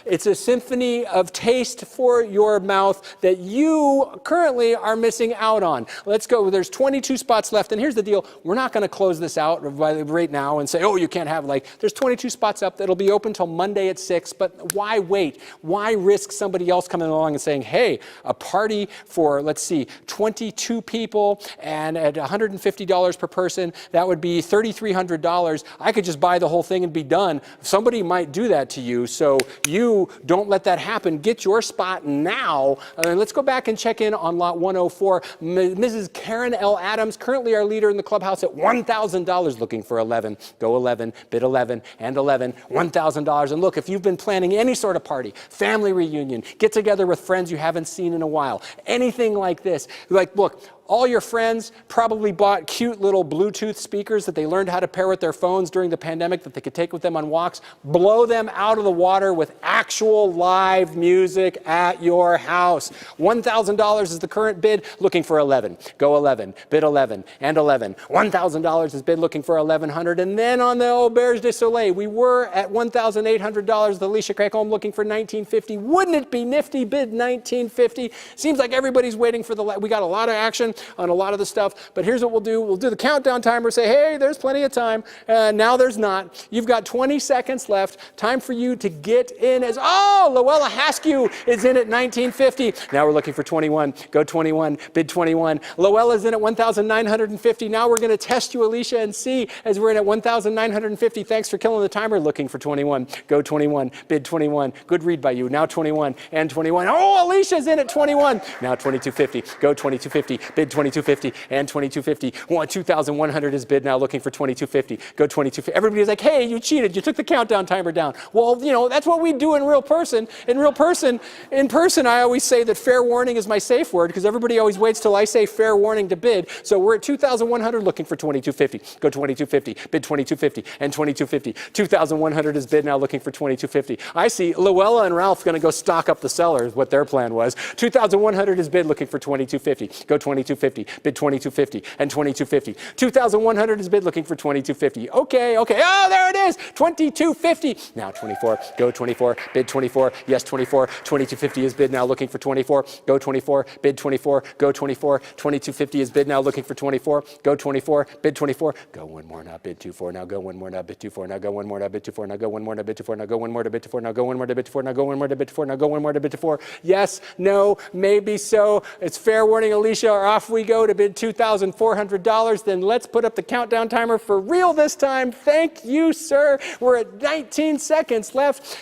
It's a symphony of taste for your mouth that you currently are missing out on. Let's go. There's 22 spots left, and here's the deal. We're not going to close this out right now and say, oh, you can't have, there's 22 spots up that'll be open till Monday at 6, but why wait? Why risk somebody else coming along and saying, hey, a party for, let's see, 22 people and at $150 per person, that would be $3,300. I could just buy the whole thing and be done. Somebody might do that to you, so you don't let that happen. Get your spot now. Let's go back and check in on lot 104. Mrs. Karen L. Adams, currently our leader in the clubhouse at $1,000, looking for 11. Go 11, bid 11, and 11, $1,000. And look, if you've been planning any sort of party, family reunion, get together with friends you haven't seen in a while, anything like this, look, all your friends probably bought cute little Bluetooth speakers that they learned how to pair with their phones during the pandemic that they could take with them on walks. Blow them out of the water with actual live music at your house. $1,000 is the current bid, looking for 11. Go 11, bid 11, and 11. $1,000 is bid, looking for 1,100. And then on the Auberge du Soleil, we were at $1,800 with Alicia Craigholm, looking for $1,950. Wouldn't it be nifty? Bid $1,950. Seems like everybody's waiting for we got a lot of action on a lot of the stuff, but here's what we'll do. We'll do the countdown timer, say, hey, there's plenty of time. Now there's not. You've got 20 seconds left. Time for you to get in Luella Haskew is in at $1,950. Now we're looking for 21. Go 21, bid 21. Luella's in at $1,950. Now we're going to test you, Alicia, and see as we're in at $1,950. Thanks for killing the timer, looking for 21. Go 21, bid 21. Good read by you. Now 21 and 21. Oh, Alicia's in at 21. Now 2250. Go 2250, bid bid 2250 and 2250. 2,100 is bid now, looking for 2250. Go 2250. Everybody's like, hey, you cheated. You took the countdown timer down. Well, you know, that's what we do in real person. In person, I always say that fair warning is my safe word because everybody always waits till I say fair warning to bid. So we're at 2,100 looking for 2250. Go 2250. Bid 2250 and 2250. 2,100 is bid now, looking for 2250. I see Luella and Ralph going to go stock up the cellar, is what their plan was. 2,100 is bid, looking for 2250. Go 2250. Bid 2250 and 2250. 2,100 is bid, looking for 2250. Okay. Oh, there it is. 2250. Now 24. Go 24. Bid 24. Yes, 24. 2250 is bid now, looking for 24. Go 24. Bid 24. Go 24. 2250 is bid now, looking for 24. Go 24. Bid 24. Go one more now. Bid 24. Now go one more now. Bid 24. Now go one more now. Bid 24. Now go one more now. Bid 24. Now go one more to bid 24. Now go one more to bid 24. Now go one more to bid 24. Now go one more to bid 24. Yes, no, maybe so. It's fair warning, Alicia. Off we go to bid $2,400. Then let's put up the countdown timer for real this time. Thank you, sir. We're at 19 seconds left.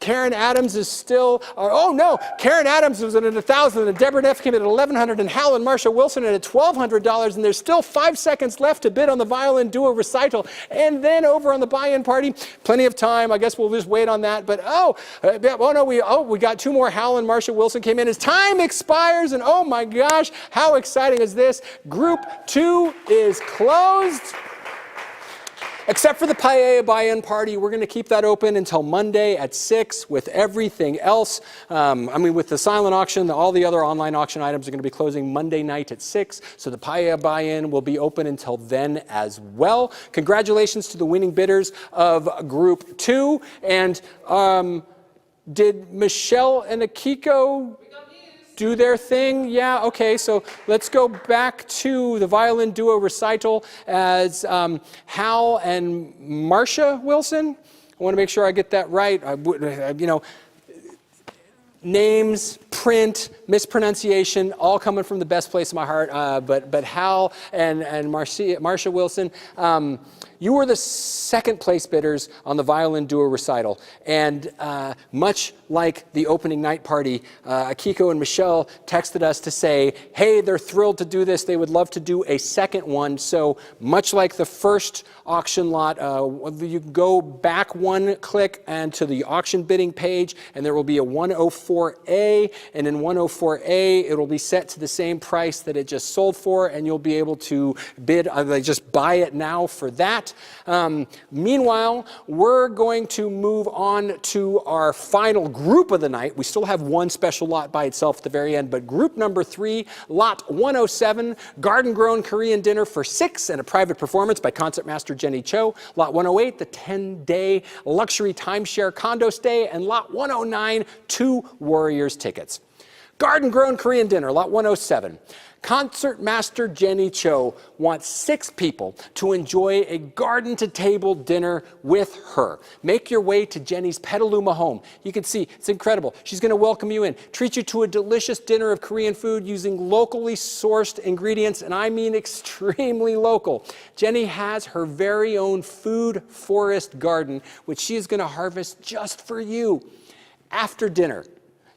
Karen Adams is still. Oh no, Karen Adams was at 1,000, and Deborah Neff came in at 1,100, and Hal and Marsha Wilson at $1,200, and there's still 5 seconds left to bid on the violin duo recital. And then over on the buy-in party, plenty of time. I guess we'll just wait on that. But we got 2 more. Hal and Marsha Wilson came in as time expires, and oh my gosh, how exciting is this? Group 2 is closed. Except for the paella buy-in party, we're going to keep that open until Monday at 6 with everything else. With the silent auction, all the other online auction items are going to be closing Monday night at 6. So the paella buy-in will be open until then as well. Congratulations to the winning bidders of Group 2. And did Michelle and Akiko do their thing? Yeah, okay, so let's go back to the violin duo recital as Hal and Marsha Wilson. I want to make sure I get that right. Names, print, mispronunciation, all coming from the best place in my heart. But Hal and Marsha Wilson, you were the second place bidders on the violin duo recital. And much like the opening night party, Akiko and Michelle texted us to say, hey, they're thrilled to do this. They would love to do a second one. So much like the first auction lot, you go back 1 click and to the auction bidding page, and there will be a 104A. And in 104A, it will be set to the same price that it just sold for, and you'll be able to bid, just buy it now for that. Meanwhile, we're going to move on to our final group of the night. We still have 1 special lot by itself at the very end, but group number 3, lot 107, garden-grown Korean dinner for 6 and a private performance by concertmaster Jenny Cho. Lot 108, the 10-day luxury timeshare condo stay, and lot 109, 2 Warriors tickets. Garden-grown Korean dinner, lot 107. Concertmaster Jenny Cho wants 6 people to enjoy a garden-to-table dinner with her. Make your way to Jenny's Petaluma home. You can see, it's incredible. She's going to welcome you in, treat you to a delicious dinner of Korean food using locally sourced ingredients, and I mean extremely local. Jenny has her very own food forest garden, which she is going to harvest just for you. After dinner,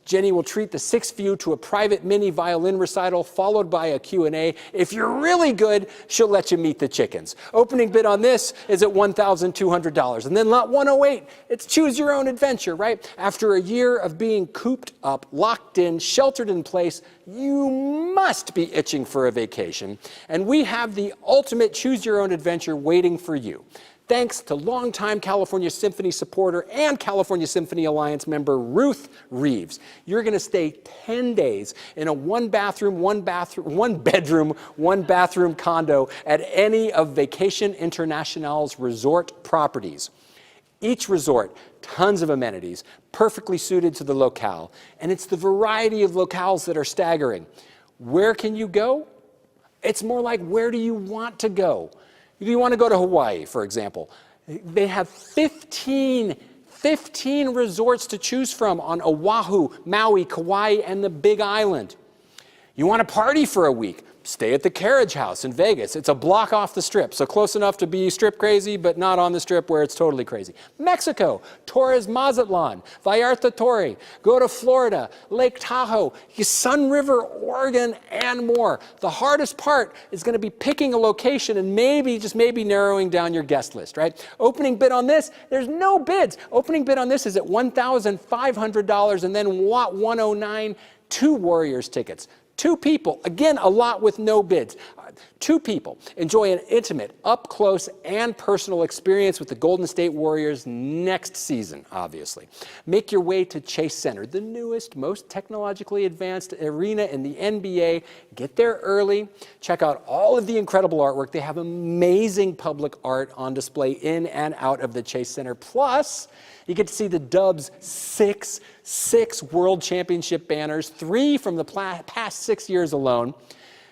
Jenny will treat the 6 of you to a private mini violin recital followed by a Q&A. If you're really good, she'll let you meet the chickens. Opening bid on this is at $1,200. And then lot 108, it's choose your own adventure, right? After a year of being cooped up, locked in, sheltered in place, you must be itching for a vacation. And we have the ultimate choose your own adventure waiting for you. Thanks to longtime California Symphony supporter and California Symphony Alliance member Ruth Reeves. You're going to stay 10 days in a 1-bedroom, 1-bathroom condo at any of Vacation International's resort properties. Each resort, tons of amenities, perfectly suited to the locale. And it's the variety of locales that are staggering. Where can you go? It's more like, where do you want to go? Do you want to go to Hawaii, for example? They have 15 resorts to choose from on Oahu, Maui, Kauai, and the Big Island. You want to party for a week? stay at the Carriage House in Vegas. It's a block off the Strip, so close enough to be Strip crazy, but not on the Strip where it's totally crazy. Mexico, Torres Mazatlan, Vallarta Torre. Go to Florida, Lake Tahoe, Sun River, Oregon, and more. The hardest part is going to be picking a location and maybe, just maybe, narrowing down your guest list, right? Opening bid on this, there's no bids. Opening bid on this is at $1,500, and then $109, 2 Warriors tickets. 2 people, again, a lot with no bids. 2 people enjoy an intimate, up-close, and personal experience with the Golden State Warriors next season, obviously. Make your way to Chase Center, the newest, most technologically advanced arena in the NBA. Get there early. Check out all of the incredible artwork. They have amazing public art on display in and out of the Chase Center. Plus, you get to see the Dubs' six World Championship banners, 3 from the past 6 years alone.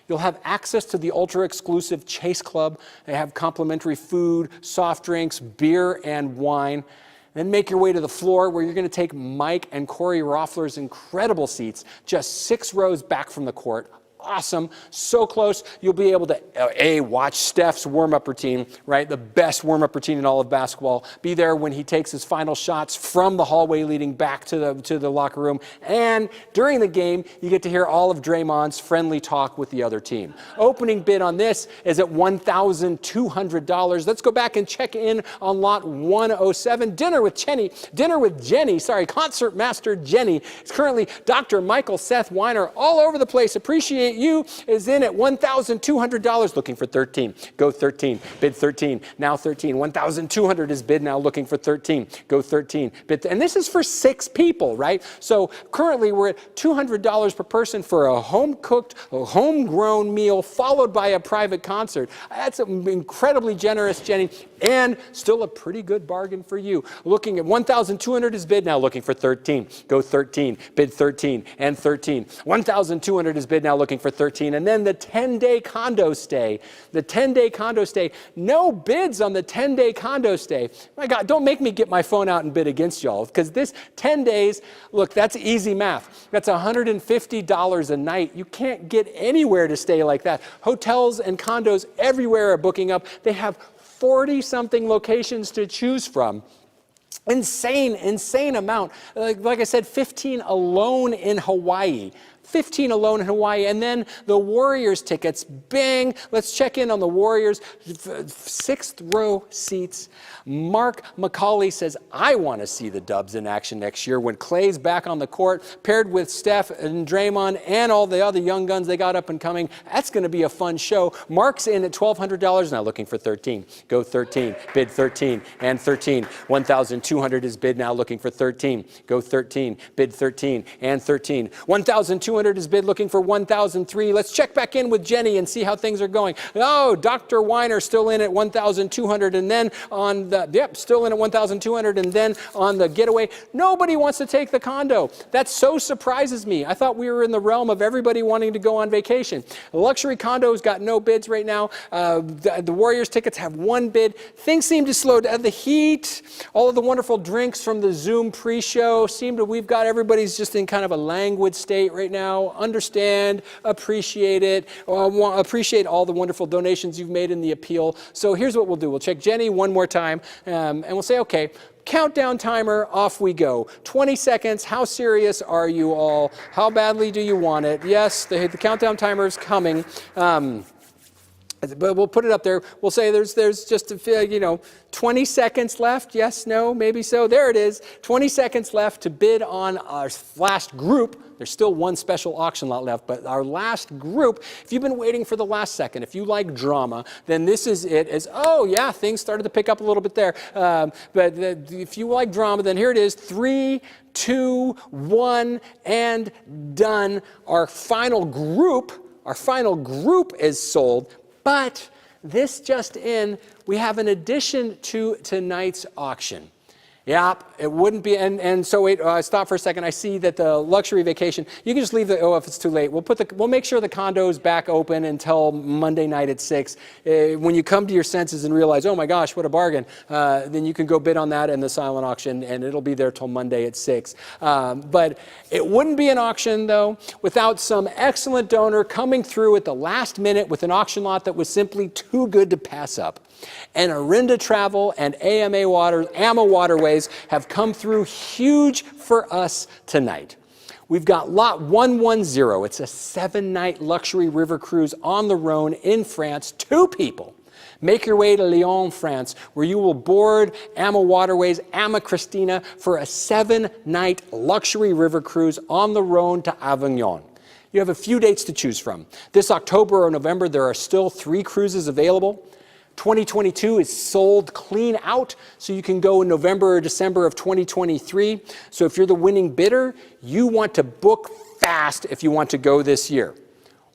You'll have access to the ultra-exclusive Chase Club. They have complimentary food, soft drinks, beer, and wine. Then make your way to the floor where you're going to take Mike and Corey Roffler's incredible seats, just 6 rows back from the court. Awesome, so close, you'll be able to, watch Steph's warm-up routine, right? The best warm-up routine in all of basketball. Be there when he takes his final shots from the hallway leading back to the locker room. And during the game, you get to hear all of Draymond's friendly talk with the other team. Opening bid on this is at $1,200. Let's go back and check in on lot 107. Dinner with Jenny, Concert Master Jenny. It's currently Dr. Michael Seth Weiner all over the place. Appreciate You is in at $1,200, looking for 13. Go 13. Bid 13. Now 13. 1,200 is bid now, looking for 13. Go 13. Bid and this is for 6 people, right? So currently we're at $200 per person for a home-cooked, homegrown meal followed by a private concert. That's incredibly generous, Jenny, and still a pretty good bargain for you. Looking at 1,200 is bid now, looking for 13. Go 13. Bid 13 and 13. 1,200 is bid now, looking for 13. And then the 10-day condo stay. The 10-day condo stay. No bids on the 10-day condo stay. My God, don't make me get my phone out and bid against y'all, because this 10 days, look, that's easy math. That's $150 a night. You can't get anywhere to stay like that. Hotels and condos everywhere are booking up. They have 40-something locations to choose from. Insane amount. Like I said, 15 alone in Hawaii. 15 alone in Hawaii. And then the Warriors tickets, bang. Let's check in on the Warriors. 6th row seats. Mark McCauley says, I want to see the Dubs in action next year when Clay's back on the court, paired with Steph and Draymond and all the other young guns they got up and coming. That's going to be a fun show. Mark's in at $1,200 now, looking for 13. Go 13. Bid 13 and 13. 1,200 is bid now, looking for 13. Go 13. Bid 13 and 13. 1,200 is bid, looking for 1,003. Let's check back in with Jenny and see how things are going. Oh, Dr. Weiner still in at 1,200, and then on the, still in at 1,200, and then on the getaway, nobody wants to take the condo. That so surprises me. I thought we were in the realm of everybody wanting to go on vacation. The luxury condos got no bids right now. The Warriors tickets have 1 bid. Things seem to slow down. The heat, all of the wonderful drinks from the Zoom pre-show we've got everybody's just in kind of a languid state right now. Understand, appreciate it, appreciate all the wonderful donations you've made in the appeal. So here's what we'll do. We'll check Jenny one more time, and we'll say, okay, countdown timer, off we go. 20 seconds, how serious are you all? How badly do you want it? Yes, the countdown timer is coming. But we'll put it up there. We'll say there's just, 20 seconds left. Yes, no, maybe so. There it is. 20 seconds left to bid on our last group. There's still 1 special auction lot left, but our last group, if you've been waiting for the last second, if you like drama, then this is it. Oh yeah, things started to pick up a little bit there. If you like drama, then here it is. 3, 2, 1, and done. Our final group is sold. But this just in, we have an addition to tonight's auction. Yeah, it wouldn't be, and so wait, stop for a second. I see that the luxury vacation, you can just leave if it's too late. We'll make sure the condo's back open until Monday night at 6. When you come to your senses and realize, oh my gosh, what a bargain, then you can go bid on that in the silent auction, and it'll be there till Monday at 6. But it wouldn't be an auction, though, without some excellent donor coming through at the last minute with an auction lot that was simply too good to pass up. And Orinda Travel and AMA Waterways have come through huge for us tonight. We've got Lot 110. It's a 7-night luxury river cruise on the Rhone in France. 2 people. Make your way to Lyon, France, where you will board AMA Waterways, AMA Christina, for a 7-night luxury river cruise on the Rhone to Avignon. You have a few dates to choose from. This October or November, there are still 3 cruises available. 2022 is sold clean out, so you can go in November or December of 2023. So if you're the winning bidder, you want to book fast if you want to go this year.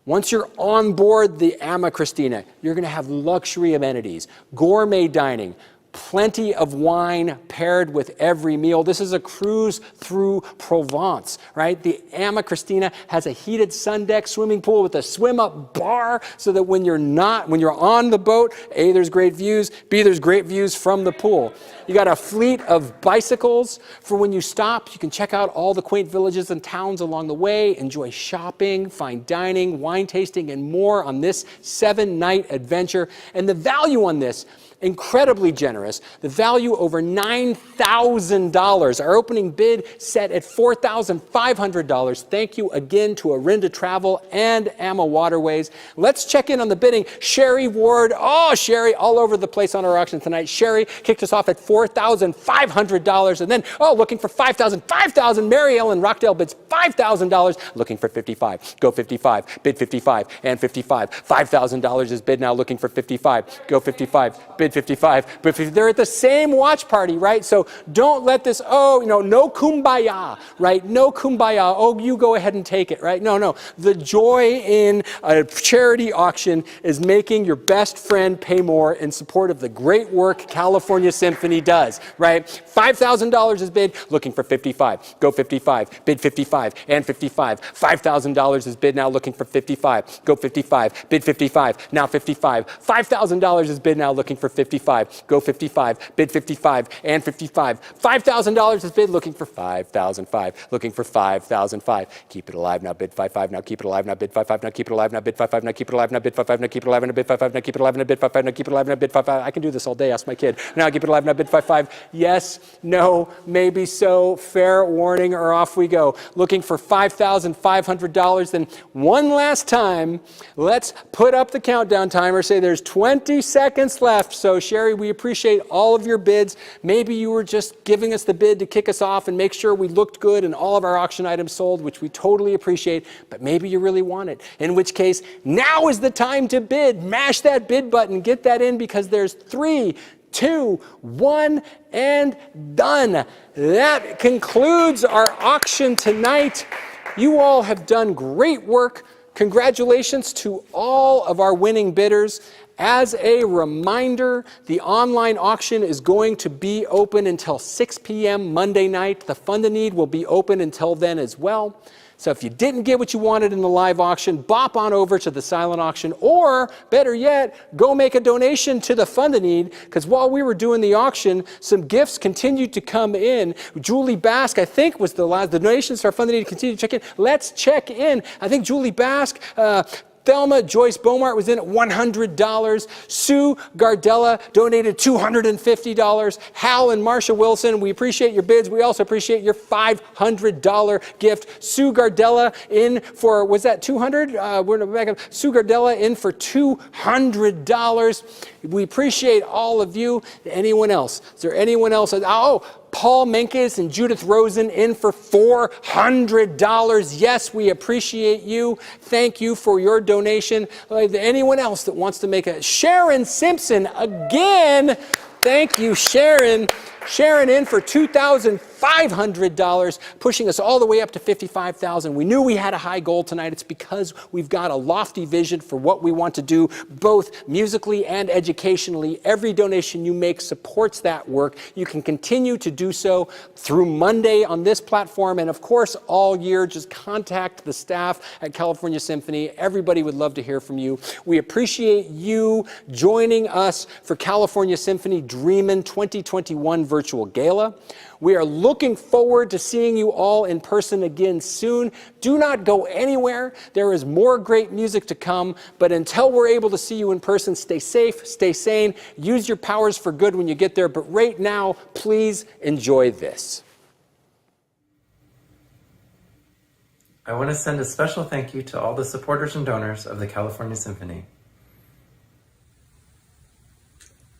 Once you're on board the AMA Christina, you're going to have luxury amenities, gourmet dining, plenty of wine paired with every meal. This is a cruise through Provence, right? The AMA Christina has a heated sun deck swimming pool with a swim-up bar so that when you're on the boat, A, there's great views, B, there's great views from the pool. You got a fleet of bicycles for when you stop. You can check out all the quaint villages and towns along the way, enjoy shopping, fine dining, wine tasting, and more on this 7-night adventure. And the value on this, incredibly generous. The value over $9,000. Our opening bid set at $4,500. Thank you again to Orinda Travel and AMA Waterways. Let's check in on the bidding. Sherry Ward, Sherry, all over the place on our auction tonight. Sherry kicked us off at $4,500. And then, looking for $5,000. Mary Ellen Rockdale bids $5,000. Looking for $55,000. Go $55,000. Bid $55,000 and $55,000. $5,000 is bid now. Looking for $55,000. Go $55,000. Bid $55,000. But they're at the same watch party, right? So don't let this, no kumbaya, right? No kumbaya. Oh, you go ahead and take it, right? No. The joy in a charity auction is making your best friend pay more in support of the great work California Symphony does, right? $5,000 is bid, looking for $55,000. Go $55,000. Bid $55,000 and $55,000. $5,000 is bid now, looking for $55,000. Go $55,000. Bid $55,000. Now $55,000. $5,000 is bid now, looking for $55,000. Go $55,000. Bid $55,000 and $55,000. $5,000 is bid, looking for $5,005. Looking for $5,005. Keep it alive now. Bid $55,000 now. Keep it alive now. Bid $55,000 now. Keep it alive now. Bid $55,000 now. Keep it alive now. Bid $55,000 now. Keep it alive now. Bid $55,000 now. Keep it alive now. Bid $55,000 now. Keep it alive now. Bid $55,000. I can do this all day. Ask my kid. Now keep it alive now. Bid $55,000. Yes, no, maybe so. Fair warning, or off we go. Looking for $5,500. Then one last time, let's put up the countdown timer. Say there's 20 seconds left. So Sherry, we appreciate all of your bids. Maybe you were just giving us the bid to kick us off and make sure we looked good and all of our auction items sold, which we totally appreciate, but maybe you really want it. In which case, now is the time to bid. Mash that bid button, get that in, because there's 3, 2, 1, and done. That concludes our auction tonight. You all have done great work. Congratulations to all of our winning bidders. As a reminder, the online auction is going to be open until 6 p.m. Monday night. The Fund a Need will be open until then as well. So if you didn't get what you wanted in the live auction, bop on over to the silent auction, or better yet, go make a donation to the Fund a Need, because while we were doing the auction, some gifts continued to come in. Julie Bask, I think, was the last. The donations to our Fund a Need continue to check in. Let's check in. I think Julie Bask, Thelma Joyce Beaumart was in at $100. Sue Gardella donated $250. Hal and Marsha Wilson, we appreciate your bids. We also appreciate your $500 gift. Sue Gardella in for, was that $200? We're back up. Sue Gardella in for $200. We appreciate all of you. Anyone else? Is there anyone else? Paul Menkes and Judith Rosen in for $400. Yes, we appreciate you. Thank you for your donation. Anyone else that wants to make a? Sharon Simpson again. Thank you, Sharon. Sharon in for $2,500, pushing us all the way up to $55,000. We knew we had a high goal tonight. It's because we've got a lofty vision for what we want to do, both musically and educationally. Every donation you make supports that work. You can continue to do so through Monday on this platform, and of course, all year, just contact the staff at California Symphony. Everybody would love to hear from you. We appreciate you joining us for California Symphony Dreamin' 2021 Virtual Gala. We are looking forward to seeing you all in person again soon. Do not go anywhere. There is more great music to come, but until we're able to see you in person, stay safe, stay sane, use your powers for good when you get there, but right now, please enjoy this. I want to send a special thank you to all the supporters and donors of the California Symphony.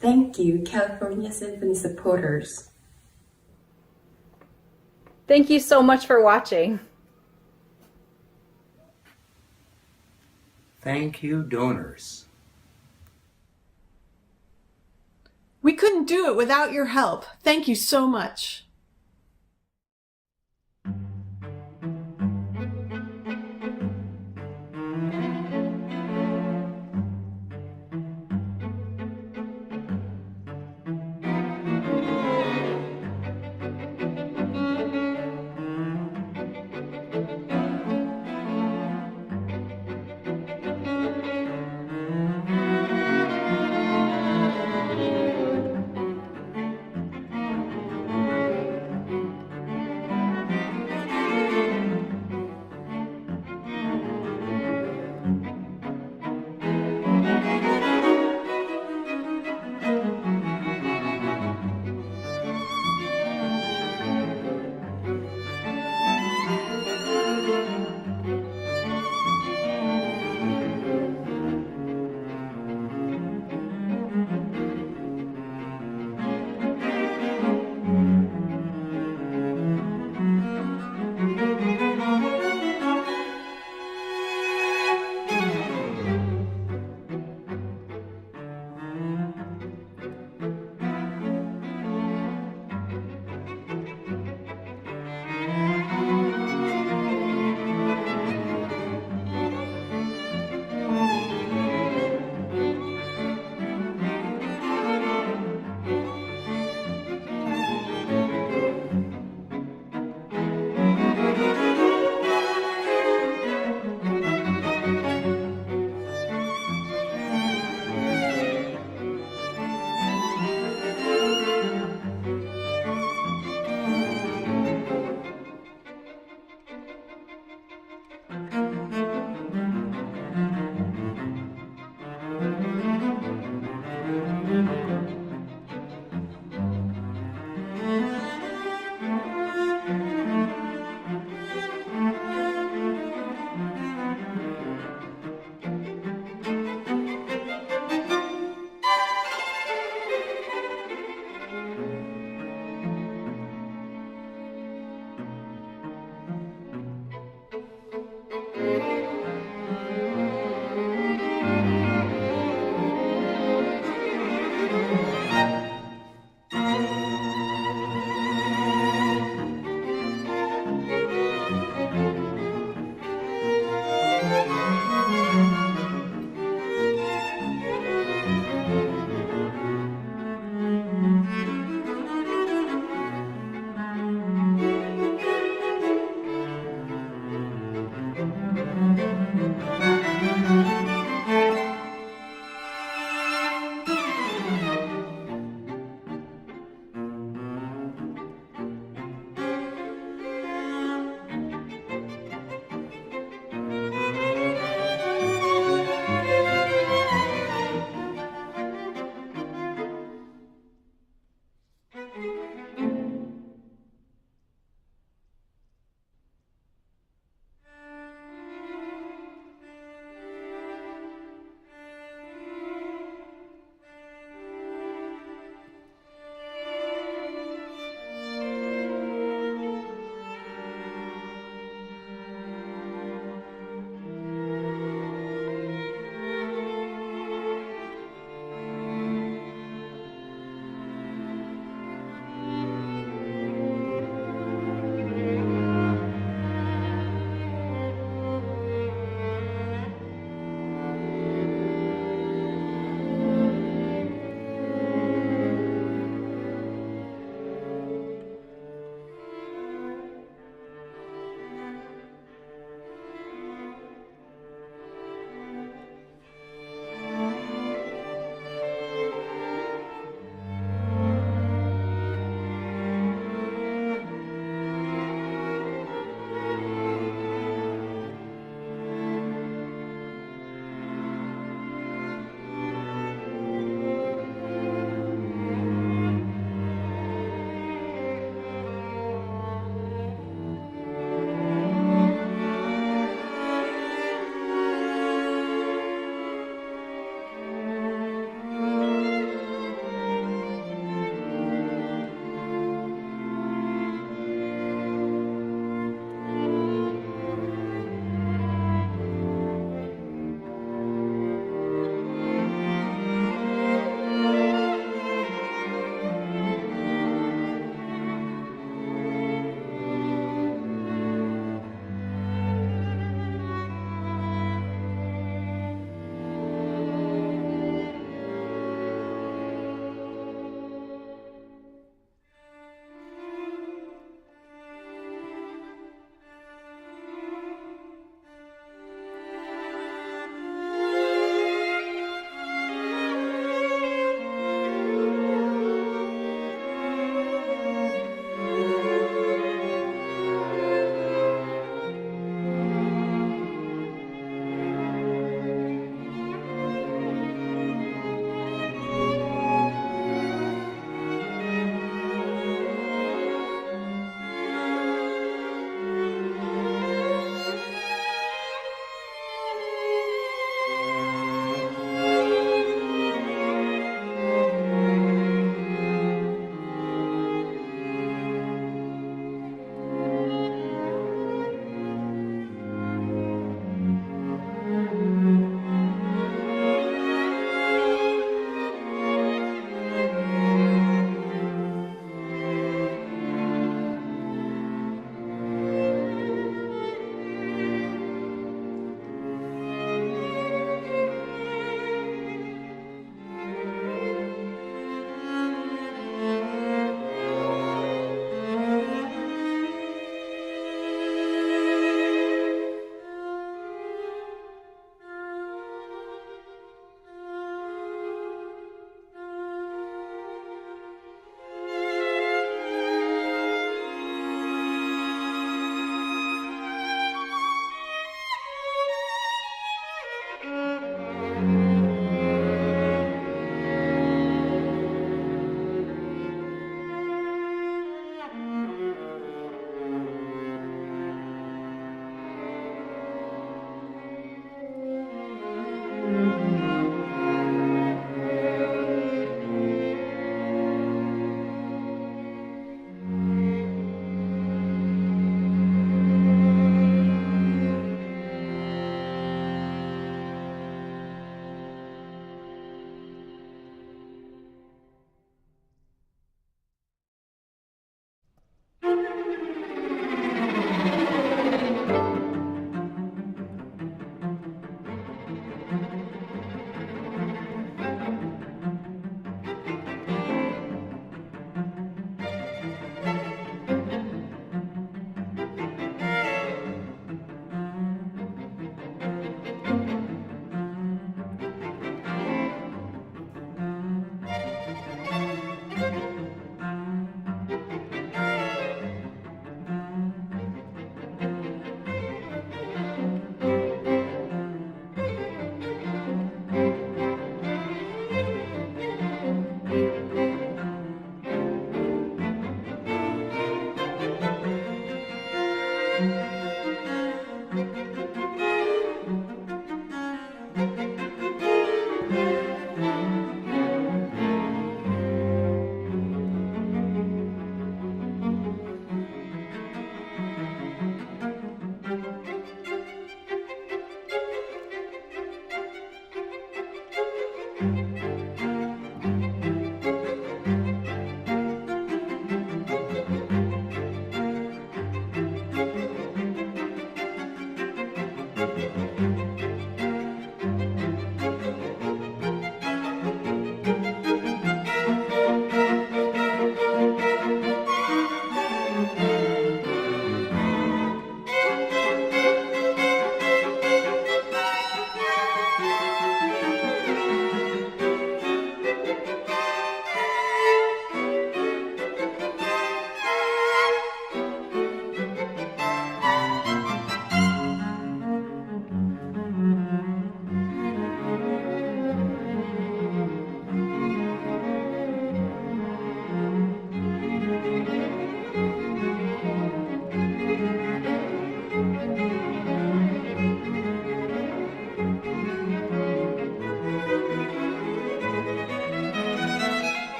Thank you, California Symphony supporters. Thank you so much for watching. Thank you, donors. We couldn't do it without your help. Thank you so much.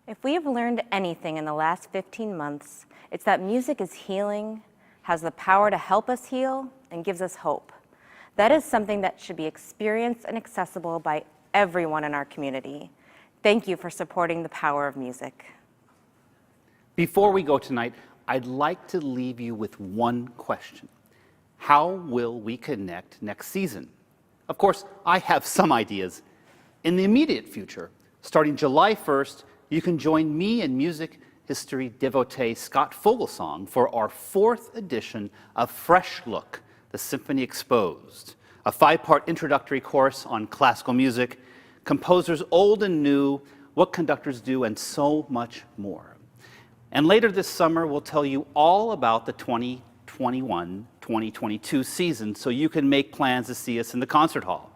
If we have learned anything in the last 15 months, it's that music is healing, has the power to help us heal, and gives us hope. That is something that should be experienced and accessible by everyone in our community. Thank you for supporting the power of music. Before we go tonight, I'd like to leave you with one question. How will we connect next season? Of course, I have some ideas. In the immediate future, starting July 1st, you can join me and music history devotee Scott Fogelsong for our 4th edition of Fresh Look, the Symphony Exposed, a 5-part introductory course on classical music, composers old and new, what conductors do, and so much more. And later this summer, we'll tell you all about the 2021-2022 season so you can make plans to see us in the concert hall.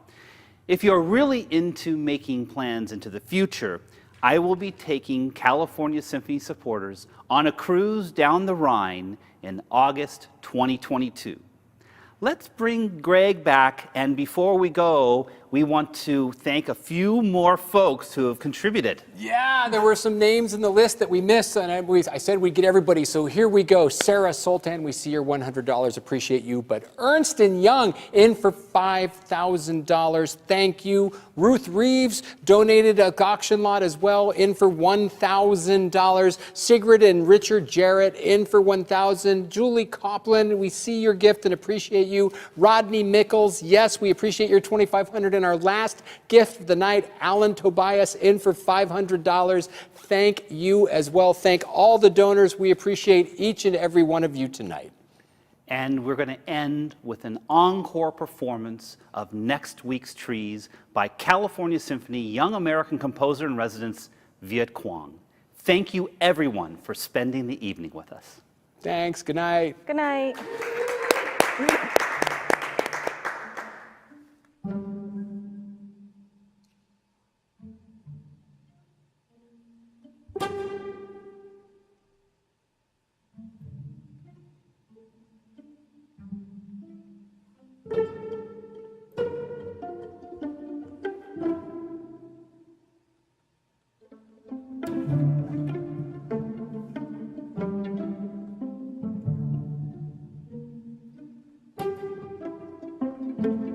If you're really into making plans into the future, I will be taking California Symphony supporters on a cruise down the Rhine in August 2022. Let's bring Greg back, and before we go, we want to thank a few more folks who have contributed. Yeah, there were some names in the list that we missed, and I said we'd get everybody, so here we go. Sarah Sultan, we see your $100, appreciate you, but Ernst & Young in for $5,000, thank you. Ruth Reeves donated a auction lot as well, in for $1,000. Sigrid and Richard Jarrett in for $1,000. Julie Copland, we see your gift and appreciate you. Rodney Mickles, yes, we appreciate your $2,500. And our last gift of the night, Alan Tobias in for $500. Thank you as well. Thank all the donors. We appreciate each and every one of you tonight. And we're going to end with an encore performance of next week's Trees by California Symphony Young American Composer in Residence, Viet Quang. Thank you, everyone, for spending the evening with us. Thanks. Good night. Good night. you.